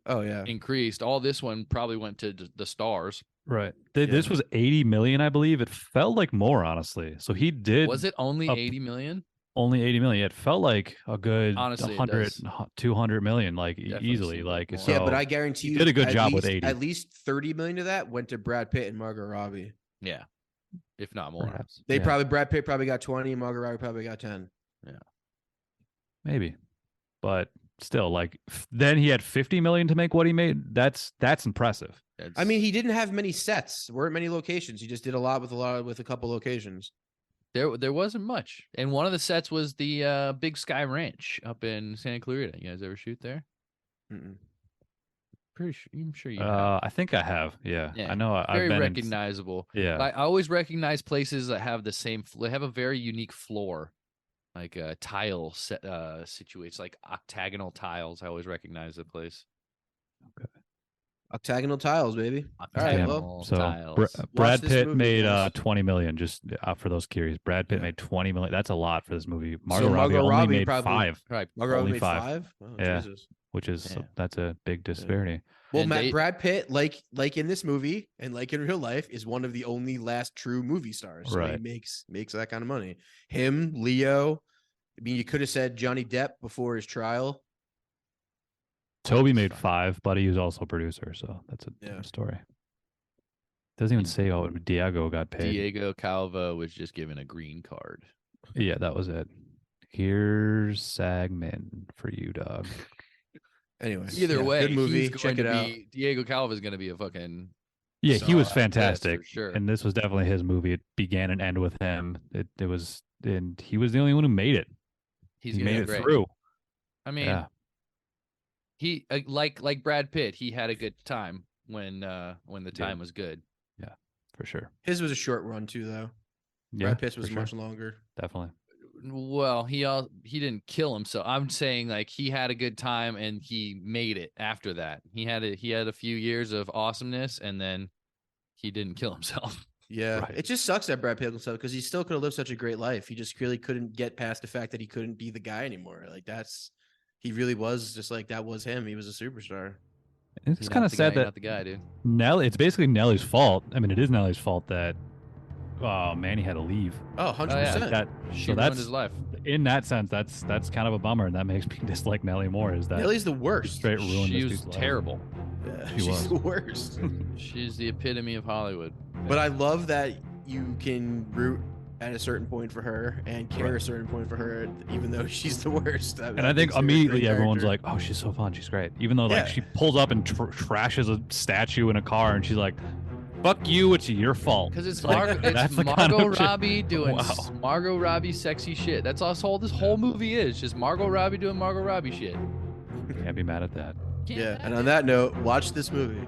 increased. All this one probably went to the stars. Right. This was 80 million, I believe. It felt like more, honestly. So he did. Was it only 80 million? Only 80 million. It felt like a good honestly 100, 200 million, like easily. Like so, yeah, but I guarantee you did a good job with 80. At least 30 million of that went to Brad Pitt and Margot Robbie. Yeah, if not more. Perhaps. Brad Pitt probably got 20, Margot Robbie probably got 10. Yeah, maybe, but still, like then he had 50 million to make what he made. That's impressive. I mean, he didn't have many sets. Weren't many locations. He just did a lot with a couple locations. There wasn't much, and one of the sets was the Big Sky Ranch up in Santa Clarita. You guys ever shoot there? I'm sure you have. I think I have. Yeah. I know. Very I've been recognizable. Yeah. I always recognize places that have the same. They have a very unique floor, like a tile situates, like octagonal tiles. I always recognize the place. Okay. Octagonal tiles, baby. Octagonal tiles. Brad Pitt made 20 million. Just for those curious, Brad Pitt made 20 million. That's a lot for this movie. Margot Robbie only made 5. Right. Margot Robbie made 5. Oh, yeah. Jesus. Which is that's a big disparity. Well, Brad Pitt, like in this movie and like in real life, is one of the only last true movie stars. So he makes that kind of money. Him, Leo. I mean, you could have said Johnny Depp before his trial. Toby made 5, but he was also a producer, so that's a different story. Doesn't even say Diego got paid. Diego Calva was just given a green card. Yeah, that was it. Here's Sagman for you, dog. Anyway, Either way, good movie. he's going Check it to out. be Diego Calva is going to be a fucking Yeah, he was star after this, fantastic, for sure. and this was definitely his movie. It began and ended with him. It was, and he was the only one who made it. He's He gonna made be it great. through. I mean, Yeah, he like Brad Pitt. He had a good time when the time was good. yeah, for sure. His was a short run too, though. Yeah, Brad Pitt's for was sure. much longer. Definitely. Well, he didn't kill himself. I'm saying like he had a good time and he made it after that. He had a few years of awesomeness and then he didn't kill himself. Yeah, Right. it just sucks that Brad Pitt killed himself because he still could have lived such a great life. He just really couldn't get past the fact that he couldn't be the guy anymore. Like he really was just like that was him. He was a superstar. It's You're kind not of the sad guy, you're that not the guy, dude. It's basically Nelly's fault. I mean, it is Nelly's fault that Manny had to leave. Oh, 100%. yeah. That She so ruined that's his life. in that sense. That's kind of a bummer, and that makes me dislike Nelly more. Is that Nelly's the worst. straight ruined She this was dude's life. terrible. Yeah, She she's was. the worst. She's the epitome of Hollywood. But I love that you can root at a certain point for her and care Right. a certain point for her, even though she's the worst. And I think makes her a immediately great everyone's character. like, "Oh, she's so fun. She's great." Even though like Yeah. she pulls up and trashes a statue in a car, and she's like, "Fuck you! It's your fault." Because it's Like, Margot, that's it's the kind Margot of shit- Robbie doing Wow. Margot Robbie sexy shit. That's all this whole movie is. Just Margot Robbie doing Margot Robbie shit. Can't be mad at that. Can't Yeah, have and it. on that note, watch this movie.